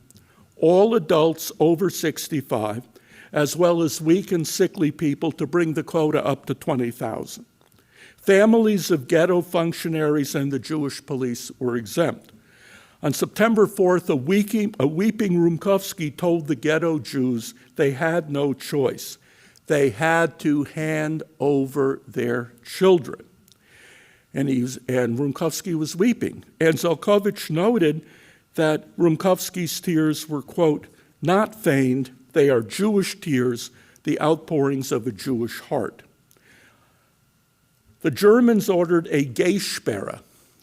all adults over 65, as well as weak and sickly people to bring the quota up to 20,000. Families of ghetto functionaries and the Jewish police were exempt. On September 4th, a weeping Rumkowski told the ghetto Jews they had no choice. They had to hand over their children. And Rumkowski was weeping. And Zelkovich noted that Rumkowski's tears were, quote, "not feigned, they are Jewish tears, the outpourings of a Jewish heart." The Germans ordered a Gehsperre,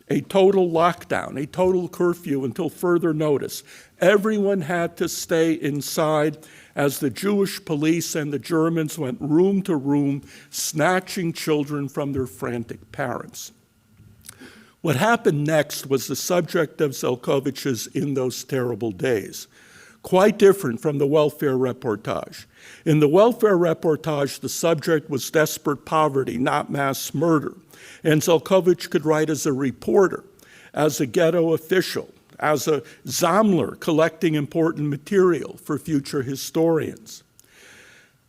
a total lockdown, a total curfew until further notice. Everyone had to stay inside as the Jewish police and the Germans went room to room, snatching children from their frantic parents. What happened next was the subject of Zelkovich's In Those Terrible Days. quite different from the welfare reportage. In the welfare reportage, the subject was desperate poverty, not mass murder. And Zelkovich could write as a reporter, as a ghetto official, as a Sammler collecting important material for future historians.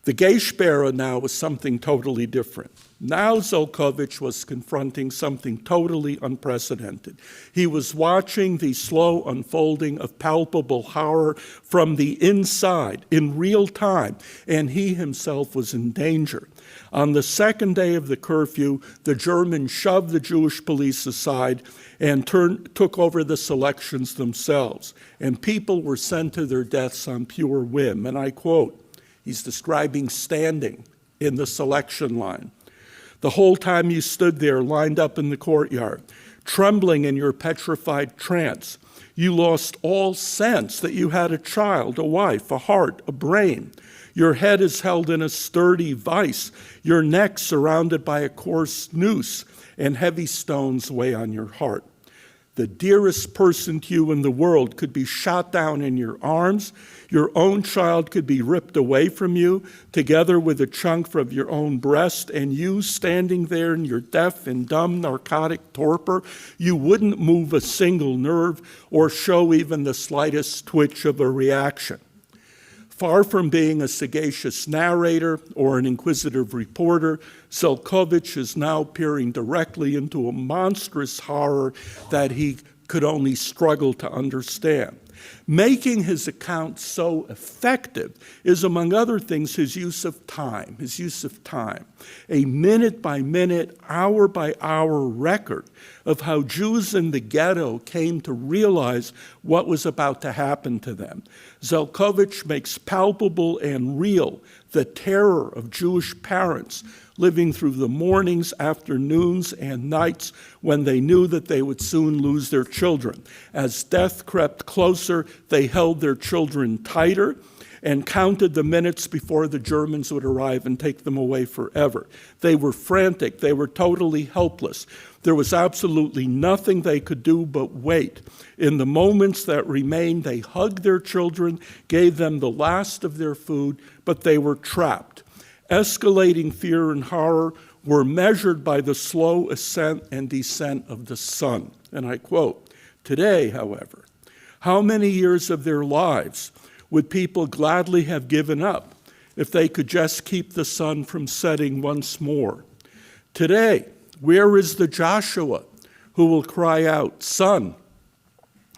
The Geishbera now was something totally different. Now Zelkovich was confronting something totally unprecedented. He was watching the slow unfolding of palpable horror from the inside in real time, and he himself was in danger. On the second day of the curfew, the Germans shoved the Jewish police aside and took over the selections themselves, and people were sent to their deaths on pure whim. And I quote, he's describing standing in the selection line. The whole time you stood there lined up in the courtyard, trembling in your petrified trance, you lost all sense that you had a child, a wife, a heart, a brain. Your head is held in a sturdy vice, your neck surrounded by a coarse noose, and heavy stones weigh on your heart. The dearest person to you in the world could be shot down in your arms. Your own child could be ripped away from you, together with a chunk from your own breast, and you standing there in your deaf and dumb narcotic torpor, you wouldn't move a single nerve or show even the slightest twitch of a reaction. Far from being a sagacious narrator or an inquisitive reporter, Zelkovich is now peering directly into a monstrous horror that he could only struggle to understand. Making his account so effective is, among other things, his use of time, a minute-by-minute, hour-by-hour record of how Jews in the ghetto came to realize what was about to happen to them. Zelkovich makes palpable and real the terror of Jewish parents living through the mornings, afternoons, and nights when they knew that they would soon lose their children. As death crept closer, they held their children tighter and counted the minutes before the Germans would arrive and take them away forever. They were frantic. They were totally helpless. There was absolutely nothing they could do but wait. In the moments that remained, they hugged their children, gave them the last of their food, but they were trapped. Escalating fear and horror were measured by the slow ascent and descent of the sun. And I quote, today, however, how many years of their lives would people gladly have given up if they could just keep the sun from setting once more? Today, where is the Joshua who will cry out, "Sun,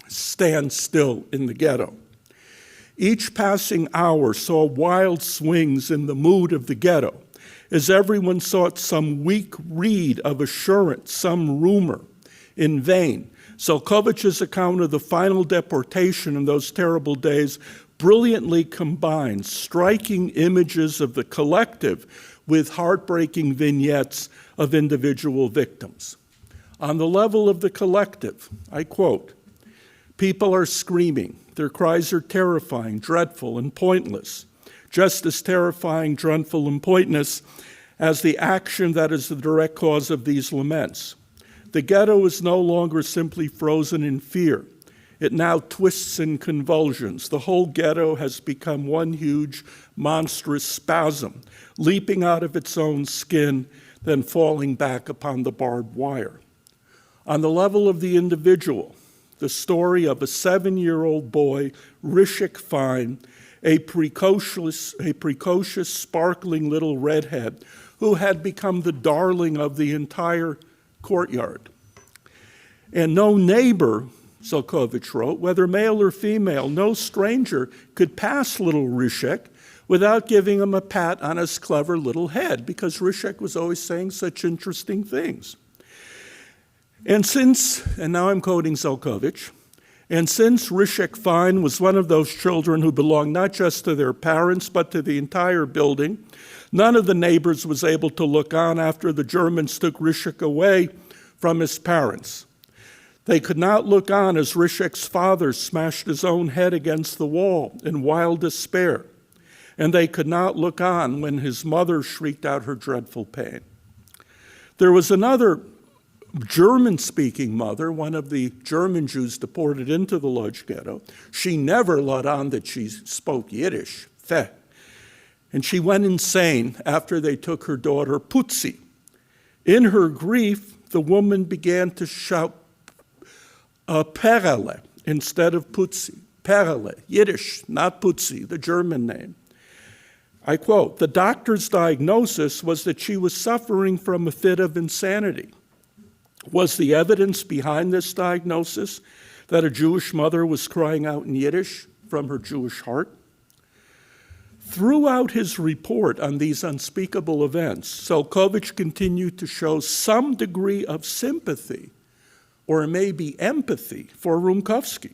stand still," in the ghetto? Each passing hour saw wild swings in the mood of the ghetto, as everyone sought some weak reed of assurance, some rumor. In vain, Zelkovich's account of the final deportation in those terrible days brilliantly combines striking images of the collective with heartbreaking vignettes of individual victims. On the level of the collective, I quote, people are screaming. Their cries are terrifying, dreadful, and pointless, just as terrifying, dreadful, and pointless as the action that is the direct cause of these laments. The ghetto is no longer simply frozen in fear. It now twists in convulsions. The whole ghetto has become one huge, monstrous spasm, leaping out of its own skin, then falling back upon the barbed wire. On the level of the individual, the story of a 7-year-old boy, Rishik Fine, a precocious, sparkling little redhead who had become the darling of the entire courtyard. And no neighbor, Zelkovich wrote, whether male or female, no stranger could pass little Rishik without giving him a pat on his clever little head, because Rishik was always saying such interesting things. And now I'm quoting Zelkovich, and since Rishik Fine was one of those children who belonged not just to their parents, but to the entire building, none of the neighbors was able to look on after the Germans took Rishik away from his parents. They could not look on as Rishik's father smashed his own head against the wall in wild despair, and they could not look on when his mother shrieked out her dreadful pain. There was another German-speaking mother, one of the German Jews deported into the Lodz ghetto, she never let on that she spoke Yiddish, feh. And she went insane after they took her daughter, Putzi. In her grief, the woman began to shout Perele instead of Putzi. Perele, Yiddish, not Putzi, the German name. I quote, "The doctor's diagnosis was that she was suffering from a fit of insanity. Was the evidence behind this diagnosis that a Jewish mother was crying out in Yiddish from her Jewish heart?" Throughout his report on these unspeakable events, Zelkovich continued to show some degree of sympathy, or maybe empathy, for Rumkowski.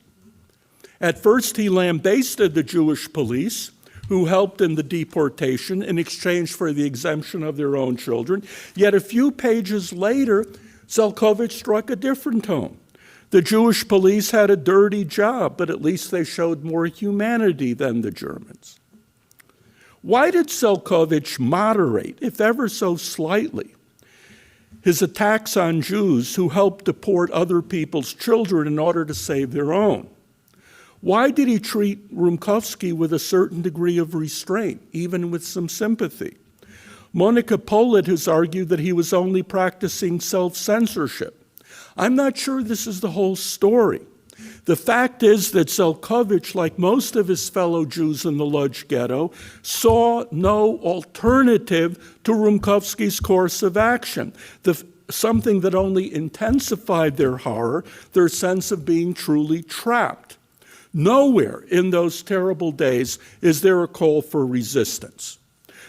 At first, he lambasted the Jewish police, who helped in the deportation in exchange for the exemption of their own children. Yet a few pages later, Zelkovich struck a different tone. The Jewish police had a dirty job, but at least they showed more humanity than the Germans. Why did Zelkovich moderate, if ever so slightly, his attacks on Jews who helped deport other people's children in order to save their own? Why did he treat Rumkowski with a certain degree of restraint, even with some sympathy? Monica Polit has argued that he was only practicing self-censorship. I'm not sure this is the whole story. The fact is that Zelkovich, like most of his fellow Jews in the Lodz ghetto, saw no alternative to Rumkowski's course of action, something that only intensified their horror, their sense of being truly trapped. Nowhere in those terrible days is there a call for resistance.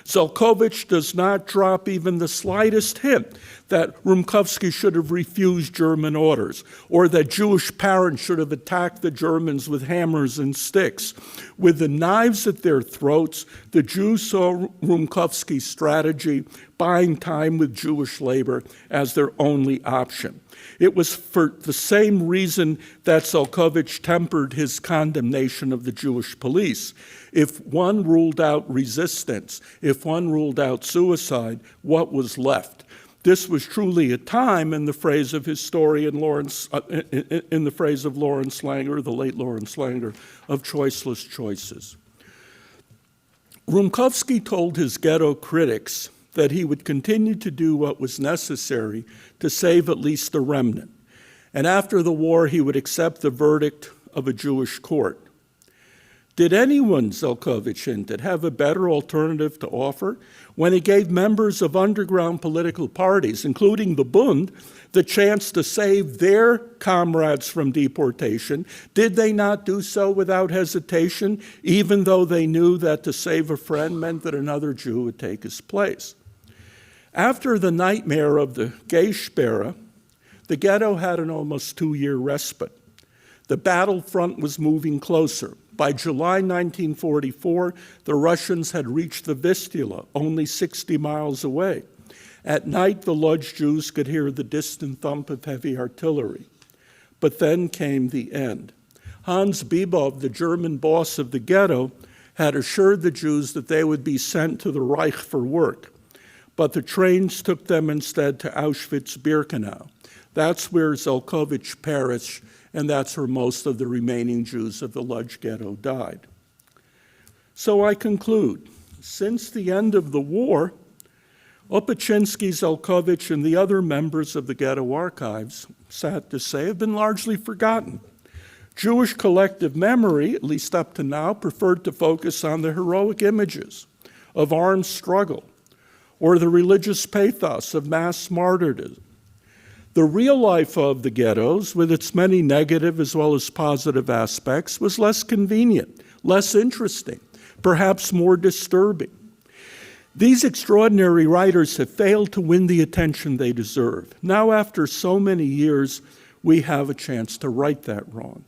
Zelkovich does not drop even the slightest hint that Rumkowski should have refused German orders, or that Jewish parents should have attacked the Germans with hammers and sticks. With the knives at their throats, the Jews saw Rumkowski's strategy, buying time with Jewish labor, as their only option. It was for the same reason that Zelkovich tempered his condemnation of the Jewish police. If one ruled out resistance, if one ruled out suicide, what was left? This was truly a time, in the phrase of historian Lawrence, in the phrase of Lawrence Langer, the late Lawrence Langer, of choiceless choices. Rumkowski told his ghetto critics that he would continue to do what was necessary to save at least a remnant. And after the war, he would accept the verdict of a Jewish court. Did anyone, Zelkovich hinted, have a better alternative to offer? When he gave members of underground political parties, including the Bund, the chance to save their comrades from deportation, did they not do so without hesitation, even though they knew that to save a friend meant that another Jew would take his place? After the nightmare of the Gay-Sperre, the ghetto had an almost 2-year respite. The battlefront was moving closer. By July 1944, the Russians had reached the Vistula, only 60 miles away. At night, the Lodz Jews could hear the distant thump of heavy artillery. But then came the end. Hans Bibov, the German boss of the ghetto, had assured the Jews that they would be sent to the Reich for work. But the trains took them instead to Auschwitz-Birkenau. That's where Zelkovich perished, and that's where most of the remaining Jews of the Lodz ghetto died. So I conclude, since the end of the war, Opachinsky, Zelkovich, and the other members of the ghetto archives, sad to say, have been largely forgotten. Jewish collective memory, at least up to now, preferred to focus on the heroic images of armed struggle or the religious pathos of mass martyrdom. The real life of the ghettos, with its many negative as well as positive aspects, was less convenient, less interesting, perhaps more disturbing. These extraordinary writers have failed to win the attention they deserve. Now, after so many years, we have a chance to right that wrong.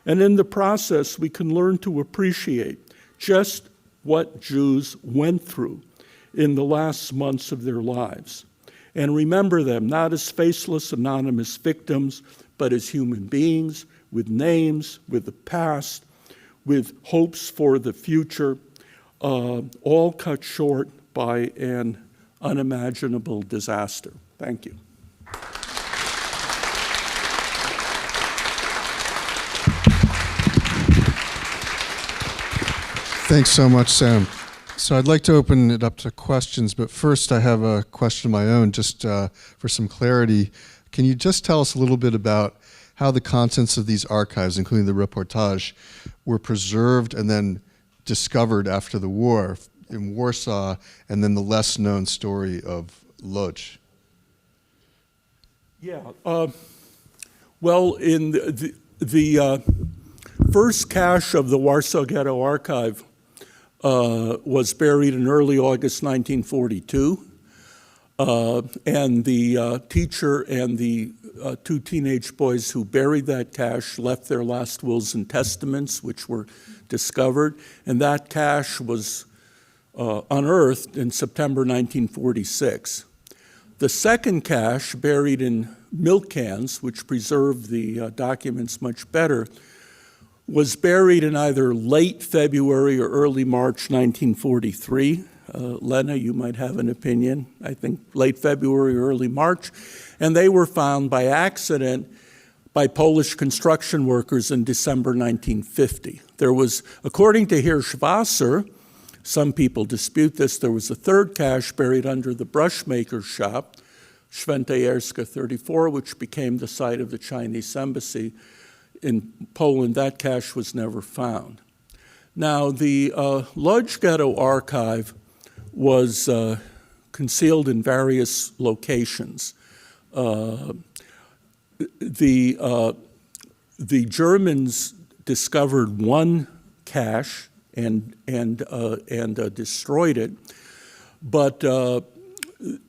And in the process, we can learn to appreciate just what Jews went through in the last months of their lives. And remember them not as faceless, anonymous victims, but as human beings with names, with a past, with hopes for the future, all cut short by an unimaginable disaster. Thank you. Thanks so much, Sam. So I'd like to open it up to questions, but first I have a question of my own, just for some clarity. Can you just tell us a little bit about how the contents of these archives, including the Reportage, were preserved and then discovered after the war in Warsaw, and then the less-known story of Lodz? Yeah. Well, in the first cache of the Warsaw Ghetto Archive was buried in early August 1942, and the teacher and the two teenage boys who buried that cache left their last wills and testaments, which were discovered, and that cache was unearthed in September 1946. The second cache, buried in milk cans, which preserved the documents much better, was buried in either late February or early March 1943. Lena, you might have an opinion. I think late February or early March. And they were found by accident by Polish construction workers in December 1950. There was, according to Hirschwasser, some people dispute this, there was a third cache buried under the brushmaker's shop, Świętojerska 34, which became the site of the Chinese embassy in Poland. That cache was never found. Now, the Lodz Ghetto Archive was concealed in various locations. The Germans discovered one cache and destroyed it, but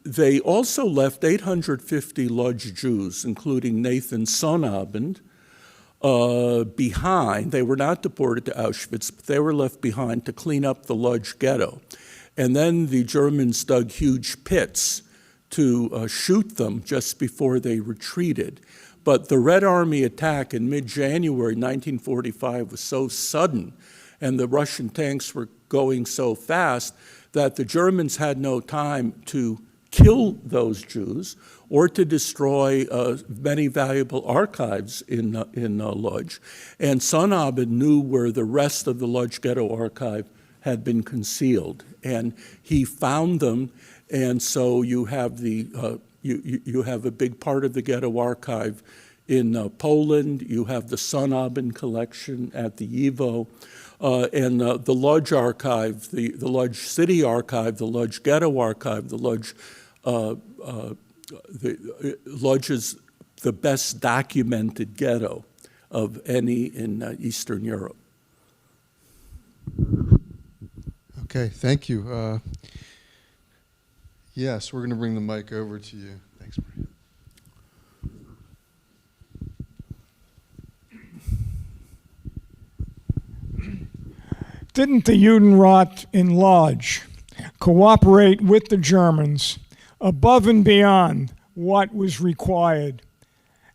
they also left 850 Lodz Jews, including Nathan Sonnabend, behind. They were not deported to Auschwitz, but they were left behind to clean up the Lodz ghetto. And then the Germans dug huge pits to shoot them just before they retreated. But the Red Army attack in mid-January 1945 was so sudden, and the Russian tanks were going so fast that the Germans had no time to kill those Jews or to destroy many valuable archives in Lodz. And Sonnabend knew where the rest of the Lodz Ghetto Archive had been concealed, and he found them. And so you have you have a big part of the Ghetto Archive in Poland. You have the Sonnabend collection at the YIVO. And the Lodz Archive, the Lodz City Archive, the Lodz Ghetto Archive, the Lodz is the best documented ghetto of any in Eastern Europe. Okay, thank you. Yes, we're going to bring the mic over to you. Thanks, Maria. Didn't the Judenrat in Lodz cooperate with the Germans above and beyond what was required?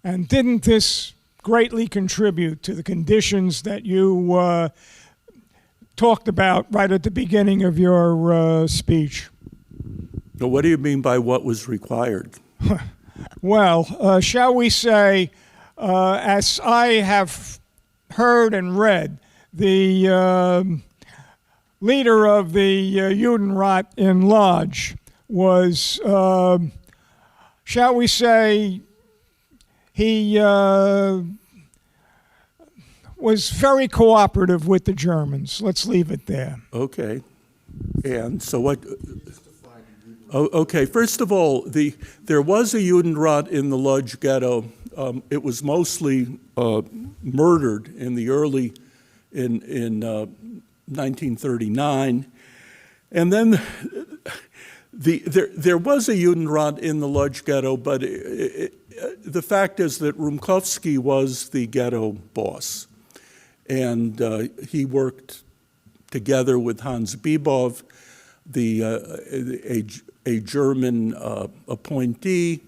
And didn't this greatly contribute to the conditions that you talked about right at the beginning of your speech? Now, what do you mean by what was required? Well, shall we say, as I have heard and read, the leader of the Judenrat in Lodz was, shall we say, he was very cooperative with the Germans. Let's leave it there. Okay. And so what? Oh, okay. First of all, there was a Judenrat in the Lodz ghetto. It was mostly murdered in the early in 1939, and then there was a Judenrat in the Lodz ghetto, but the fact is that Rumkowski was the ghetto boss, and he worked together with Hans Bibov, a German appointee.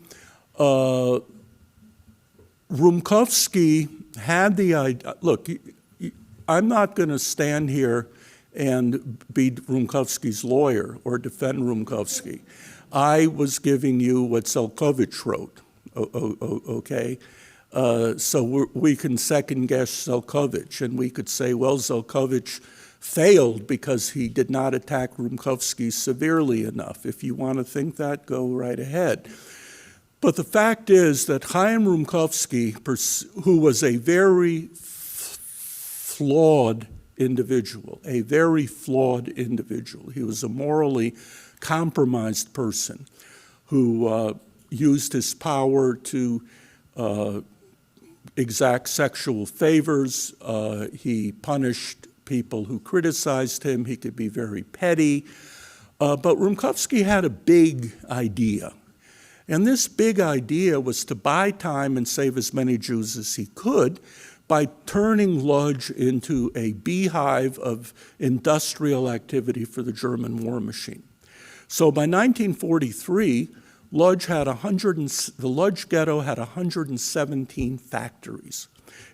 Rumkowski had the idea. Look, I'm not going to stand here and be Rumkowski's lawyer or defend Rumkowski. I was giving you what Zelkovich wrote, okay? So we can second guess Zelkovich, and we could say, well, Zelkovich failed because he did not attack Rumkowski severely enough. If you want to think that, go right ahead. But the fact is that Chaim Rumkowski, who was a very flawed individual, he was a morally compromised person who used his power to exact sexual favors. He punished people who criticized him. He could be very petty. But Rumkowski had a big idea. And this big idea was to buy time and save as many Jews as he could by turning Lodz into a beehive of industrial activity for the German war machine. So by 1943, the Lodz ghetto had 117 factories,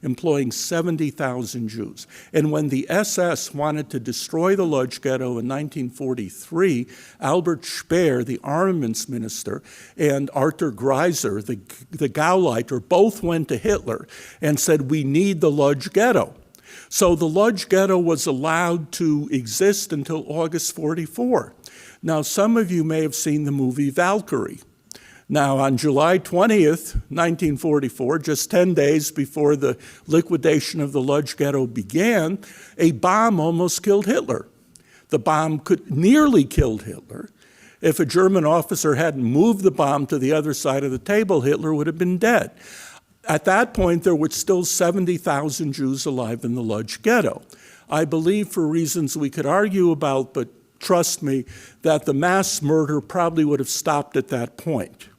employing 70,000 Jews. And when the SS wanted to destroy the Lodz ghetto in 1943, Albert Speer, the armaments minister, and Arthur Greiser, the Gauleiter, both went to Hitler and said, we need the Lodz ghetto. So the Lodz ghetto was allowed to exist until August 44. Now, some of you may have seen the movie Valkyrie. Now, on July 20th, 1944, just 10 days before the liquidation of the Lodz ghetto began, a bomb almost killed Hitler. The bomb nearly killed Hitler. If a German officer hadn't moved the bomb to the other side of the table, Hitler would have been dead. At that point, there were still 70,000 Jews alive in the Lodz ghetto. I believe, for reasons we could argue about, but trust me, that the mass murder probably would have stopped at that point.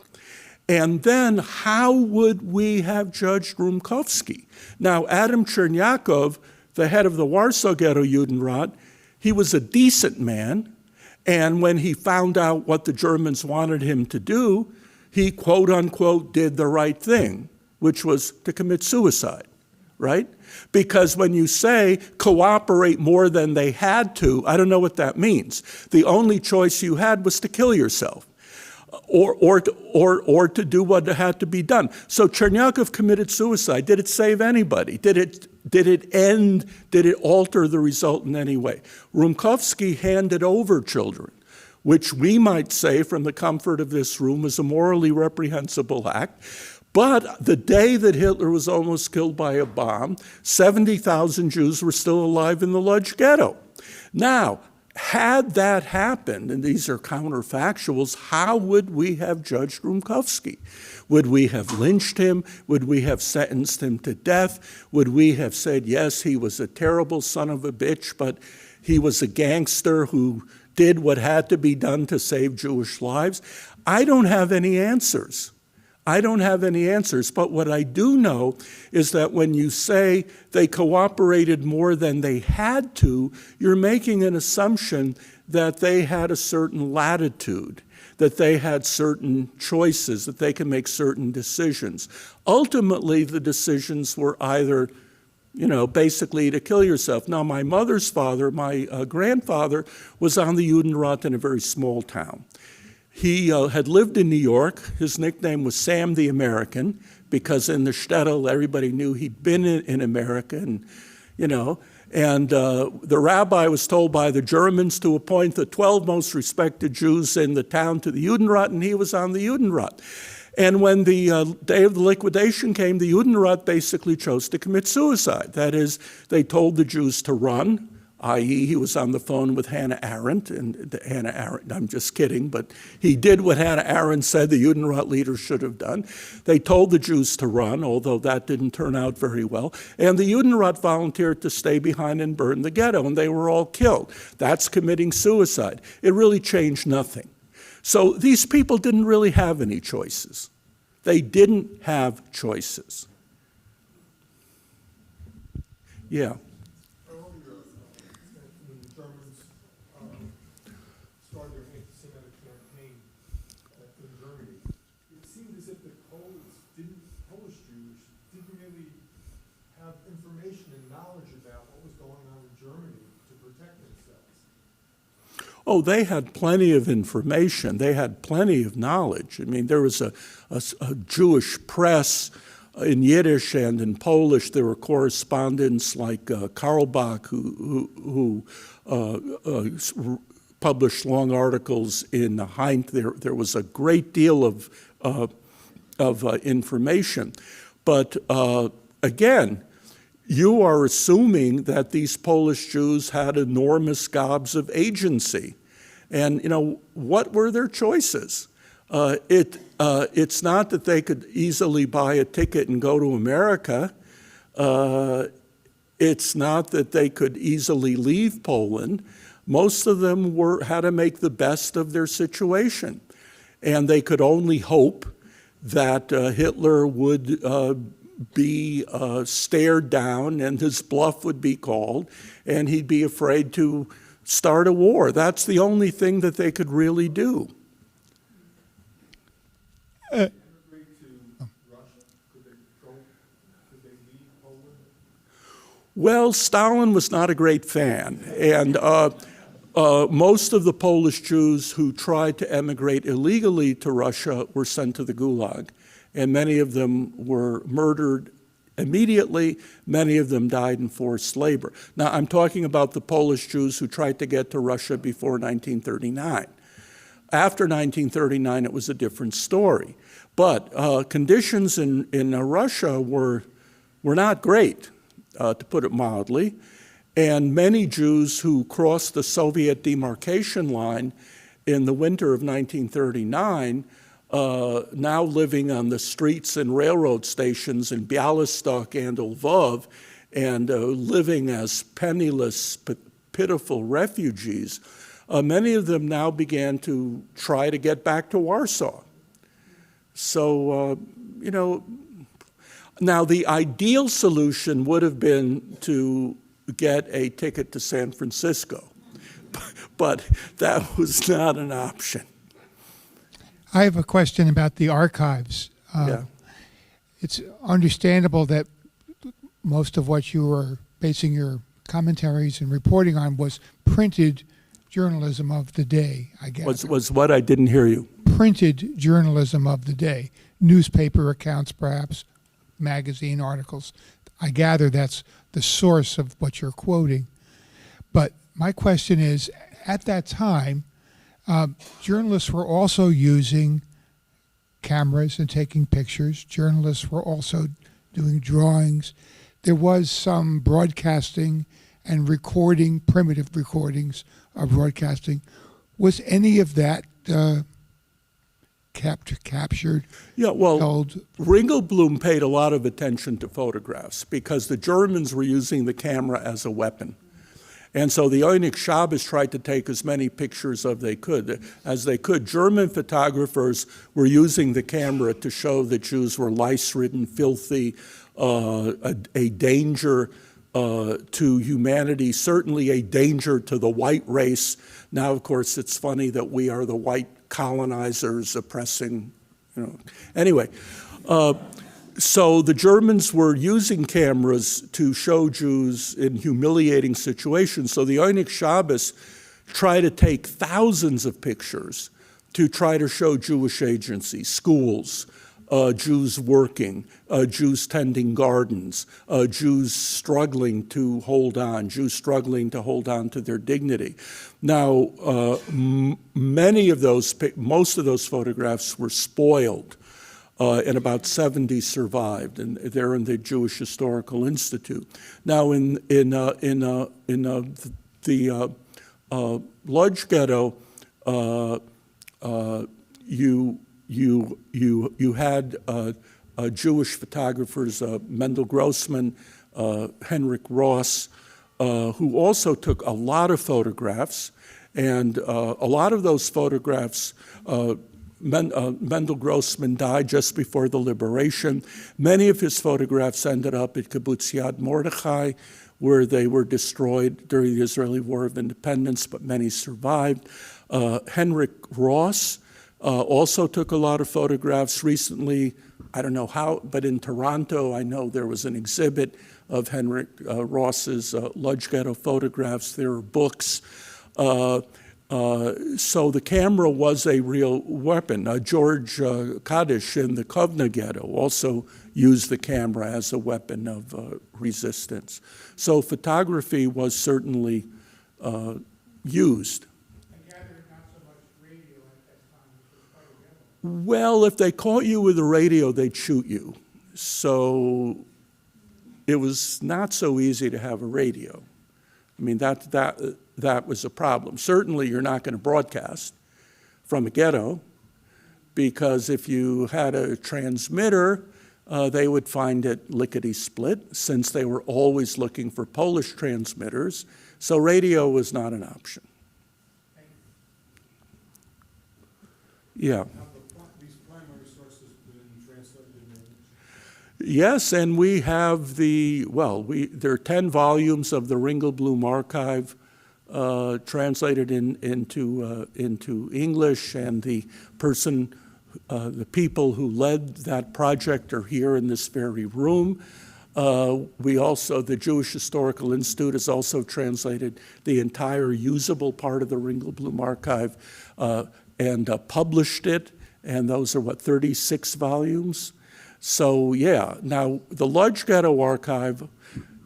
And then how would we have judged Rumkowski? Now, Adam Chernyakov, the head of the Warsaw Ghetto Judenrat, he was a decent man, and when he found out what the Germans wanted him to do, he, quote unquote, did the right thing, which was to commit suicide, right? Because when you say cooperate more than they had to, I don't know what that means. The only choice you had was to kill yourself or to do what had to be done. So Chernyakov committed suicide. Did it save anybody? Did it alter the result in any way? Rumkowski handed over children, which we might say from the comfort of this room is a morally reprehensible act. But the day that Hitler was almost killed by a bomb, 70,000 Jews were still alive in the Lodz ghetto. Now, had that happened, and these are counterfactuals, how would we have judged Rumkowski? Would we have lynched him? Would we have sentenced him to death? Would we have said, yes, he was a terrible son of a bitch, but he was a gangster who did what had to be done to save Jewish lives? I don't have any answers. But what I do know is that when you say they cooperated more than they had to, you're making an assumption that they had a certain latitude, that they had certain choices, that they can make certain decisions. Ultimately, the decisions were either, basically to kill yourself. Now, my mother's father, my grandfather, was on the Judenrat in a very small town. He had lived in New York. His nickname was Sam the American, because in the shtetl, everybody knew he'd been in America, and the rabbi was told by the Germans to appoint the 12 most respected Jews in the town to the Judenrat, and he was on the Judenrat. And when the day of the liquidation came, the Judenrat basically chose to commit suicide. That is, they told the Jews to run, i.e. he was on the phone with Hannah Arendt, and Hannah Arendt, I'm just kidding, but he did what Hannah Arendt said the Judenrat leaders should have done. They told the Jews to run, although that didn't turn out very well, and the Judenrat volunteered to stay behind and burn the ghetto, and they were all killed. That's committing suicide. It really changed nothing. So these people didn't really have any choices. They didn't have choices. Yeah. Oh, they had plenty of information. They had plenty of knowledge. I mean, there was a Jewish press in Yiddish and in Polish. There were correspondents like Karlbach who published long articles in the Heint. There was a great deal of information. But again, you are assuming that these Polish Jews had enormous gobs of agency. And, what were their choices? It's not that they could easily buy a ticket and go to America. It's not that they could easily leave Poland. Most of them had to make the best of their situation. And they could only hope that Hitler would be stared down and his bluff would be called and he'd be afraid to start a war. That's the only thing that they could really do. Well, Stalin was not a great fan, and most of the Polish Jews who tried to emigrate illegally to Russia were sent to the Gulag, and many of them were murdered immediately. Many of them died in forced labor. Now, I'm talking about the Polish Jews who tried to get to Russia before 1939. After 1939, it was a different story. But conditions in Russia were not great, to put it mildly. And many Jews who crossed the Soviet demarcation line in the winter of 1939, now living on the streets and railroad stations in Bialystok and Lvov, and living as penniless, pitiful refugees, many of them now began to try to get back to Warsaw. So, now the ideal solution would have been to get a ticket to San Francisco, but that was not an option. I have a question about the archives. Yeah. It's understandable that most of what you were basing your commentaries and reporting on was printed journalism of the day, I guess. Was what? I didn't hear you. Printed journalism of the day, newspaper accounts perhaps, magazine articles. I gather that's the source of what you're quoting. But my question is, at that time, journalists were also using cameras and taking pictures. Journalists were also doing drawings. There was some broadcasting and recording, primitive recordings of broadcasting. Was any of that captured? Yeah, well, held? Ringelblum paid a lot of attention to photographs because the Germans were using the camera as a weapon. And so the Oynik Shabbos tried to take as many pictures as they could. German photographers were using the camera to show that Jews were lice-ridden, filthy, a danger to humanity, certainly a danger to the white race. Now, of course, it's funny that we are the white colonizers oppressing, Anyway, so the Germans were using cameras to show Jews in humiliating situations. So the Oynik Shabbos tried to take thousands of pictures to try to show Jewish agency, schools, Jews working, Jews tending gardens, Jews struggling to hold on, Jews struggling to hold on to their dignity. Now, most of those photographs were spoiled, and about 70 survived, and they're in the Jewish Historical Institute. Now, in the Lodz ghetto, you had Jewish photographers, Mendel Grossman, Henrik Ross, who also took a lot of photographs, and a lot of those photographs, Mendel Grossman died just before the liberation. Many of his photographs ended up at Kibbutz Yad Mordechai, where they were destroyed during the Israeli War of Independence, but many survived. Henrik Ross also took a lot of photographs. Recently, I don't know how, but in Toronto, I know there was an exhibit of Henrik Ross's Lodz ghetto photographs. There are books. So the camera was a real weapon. George Kaddish in the Kovna ghetto also use the camera as a weapon of resistance. So photography was certainly used. Well, if they caught you with a radio, they'd shoot you. So it was not so easy to have a radio. I mean, that was a problem. Certainly, you're not going to broadcast from a ghetto, because if you had a transmitter, they would find it lickety-split, since they were always looking for Polish transmitters. So radio was not an option. Yeah. Yes, and we have there are 10 volumes of the Ringelblum archive translated into English, and the people who led that project are here in this very room. The Jewish Historical Institute has also translated the entire usable part of the Ringelblum archive and published it, and those are 36 volumes? So yeah, now the Lodz Ghetto Archive,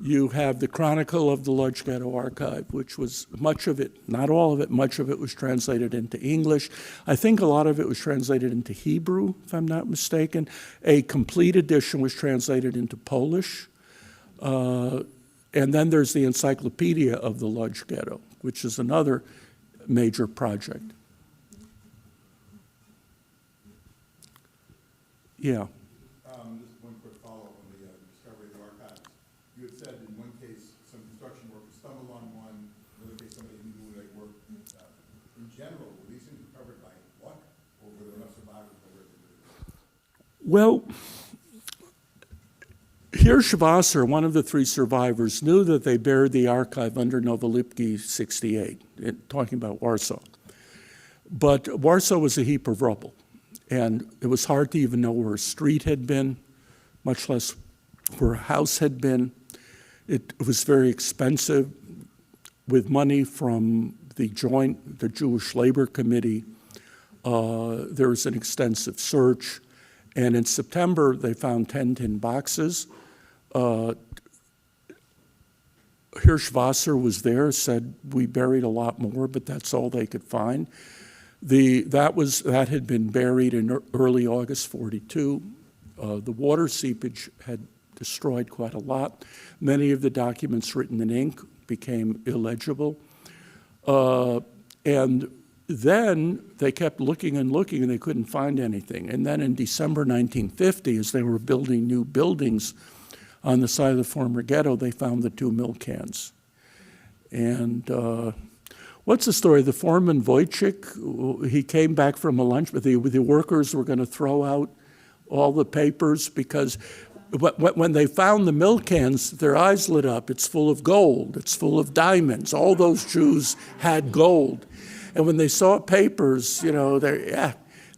you have the Chronicle of the Lodz Ghetto Archive, which was much of it, not all of it, much of it was translated into English. I think a lot of it was translated into Hebrew, if I'm not mistaken. A complete edition was translated into Polish. And then there's the Encyclopedia of the Lodz Ghetto, which is another major project. Yeah. Just one quick follow-up on the discovery of the archives. You had said in one case some construction workers stumbled on one, in another case somebody knew who they were. In general, were these things recovered by luck, or were there enough survivors over it? Well, Hirschwasser, one of the three survivors, knew that they buried the archive under Nowolipki 68, talking about Warsaw. But Warsaw was a heap of rubble, and it was hard to even know where a street had been, much less where a house had been. It was very expensive. With money from the Jewish Labor Committee, there was an extensive search. And in September, they found 10 tin boxes. Hirschwasser was there, said, we buried a lot more, but that's all they could find. That had been buried in early August 42. The water seepage had destroyed quite a lot. Many of the documents written in ink became illegible. And then they kept looking and looking, and they couldn't find anything. And then in December 1950, as they were building new buildings on the side of the former ghetto, they found the 2 milk cans. And what's the story? The foreman, Wojcik, he came back from a lunch, but the workers were going to throw out all the papers because when they found the milk cans, their eyes lit up. It's full of gold. It's full of diamonds. All those Jews had gold. And when they saw papers, they were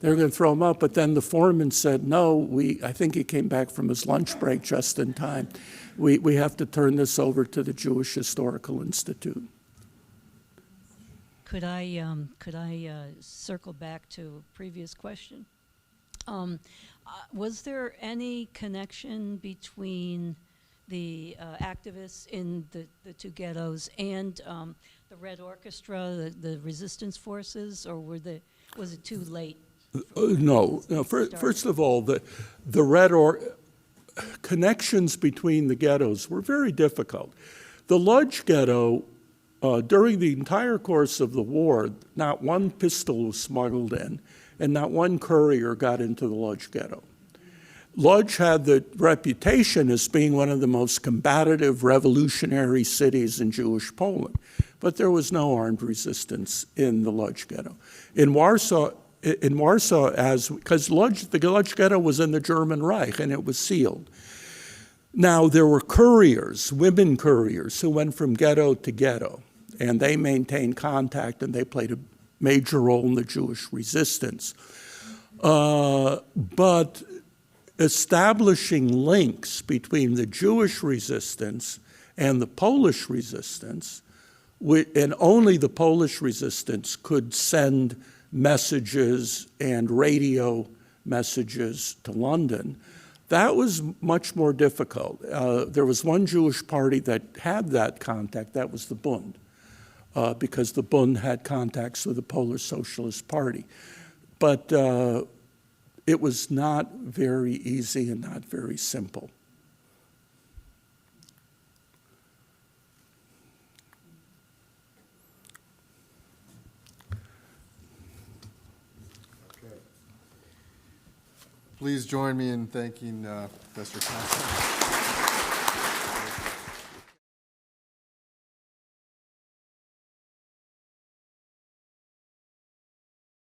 going to throw them out. But then the foreman said, no, I think he came back from his lunch break just in time. We have to turn this over to the Jewish Historical Institute. Could I circle back to a previous question? Was there any connection between the activists in the 2 ghettos and the Red Orchestra, the resistance forces, or was it too late? No. First of all, the Red connections between the ghettos were very difficult. The Lodz ghetto, during the entire course of the war, not one pistol was smuggled in, and not one courier got into the Lodz ghetto. Lodz had the reputation as being one of the most combative, revolutionary cities in Jewish Poland, but there was no armed resistance in the Lodz ghetto. In Warsaw, because the Lodz ghetto was in the German Reich and it was sealed. Now there were couriers, women couriers, who went from ghetto to ghetto, and they maintained contact and they played a major role in the Jewish resistance. But establishing links between the Jewish resistance and the Polish resistance, and only the Polish resistance could send messages and radio messages to London, That was much more difficult. There was one Jewish party that had that contact, that was the Bund, because the Bund had contacts with the Polish Socialist Party. But it was not very easy and not very simple. Okay. Please join me in thanking Professor Constant.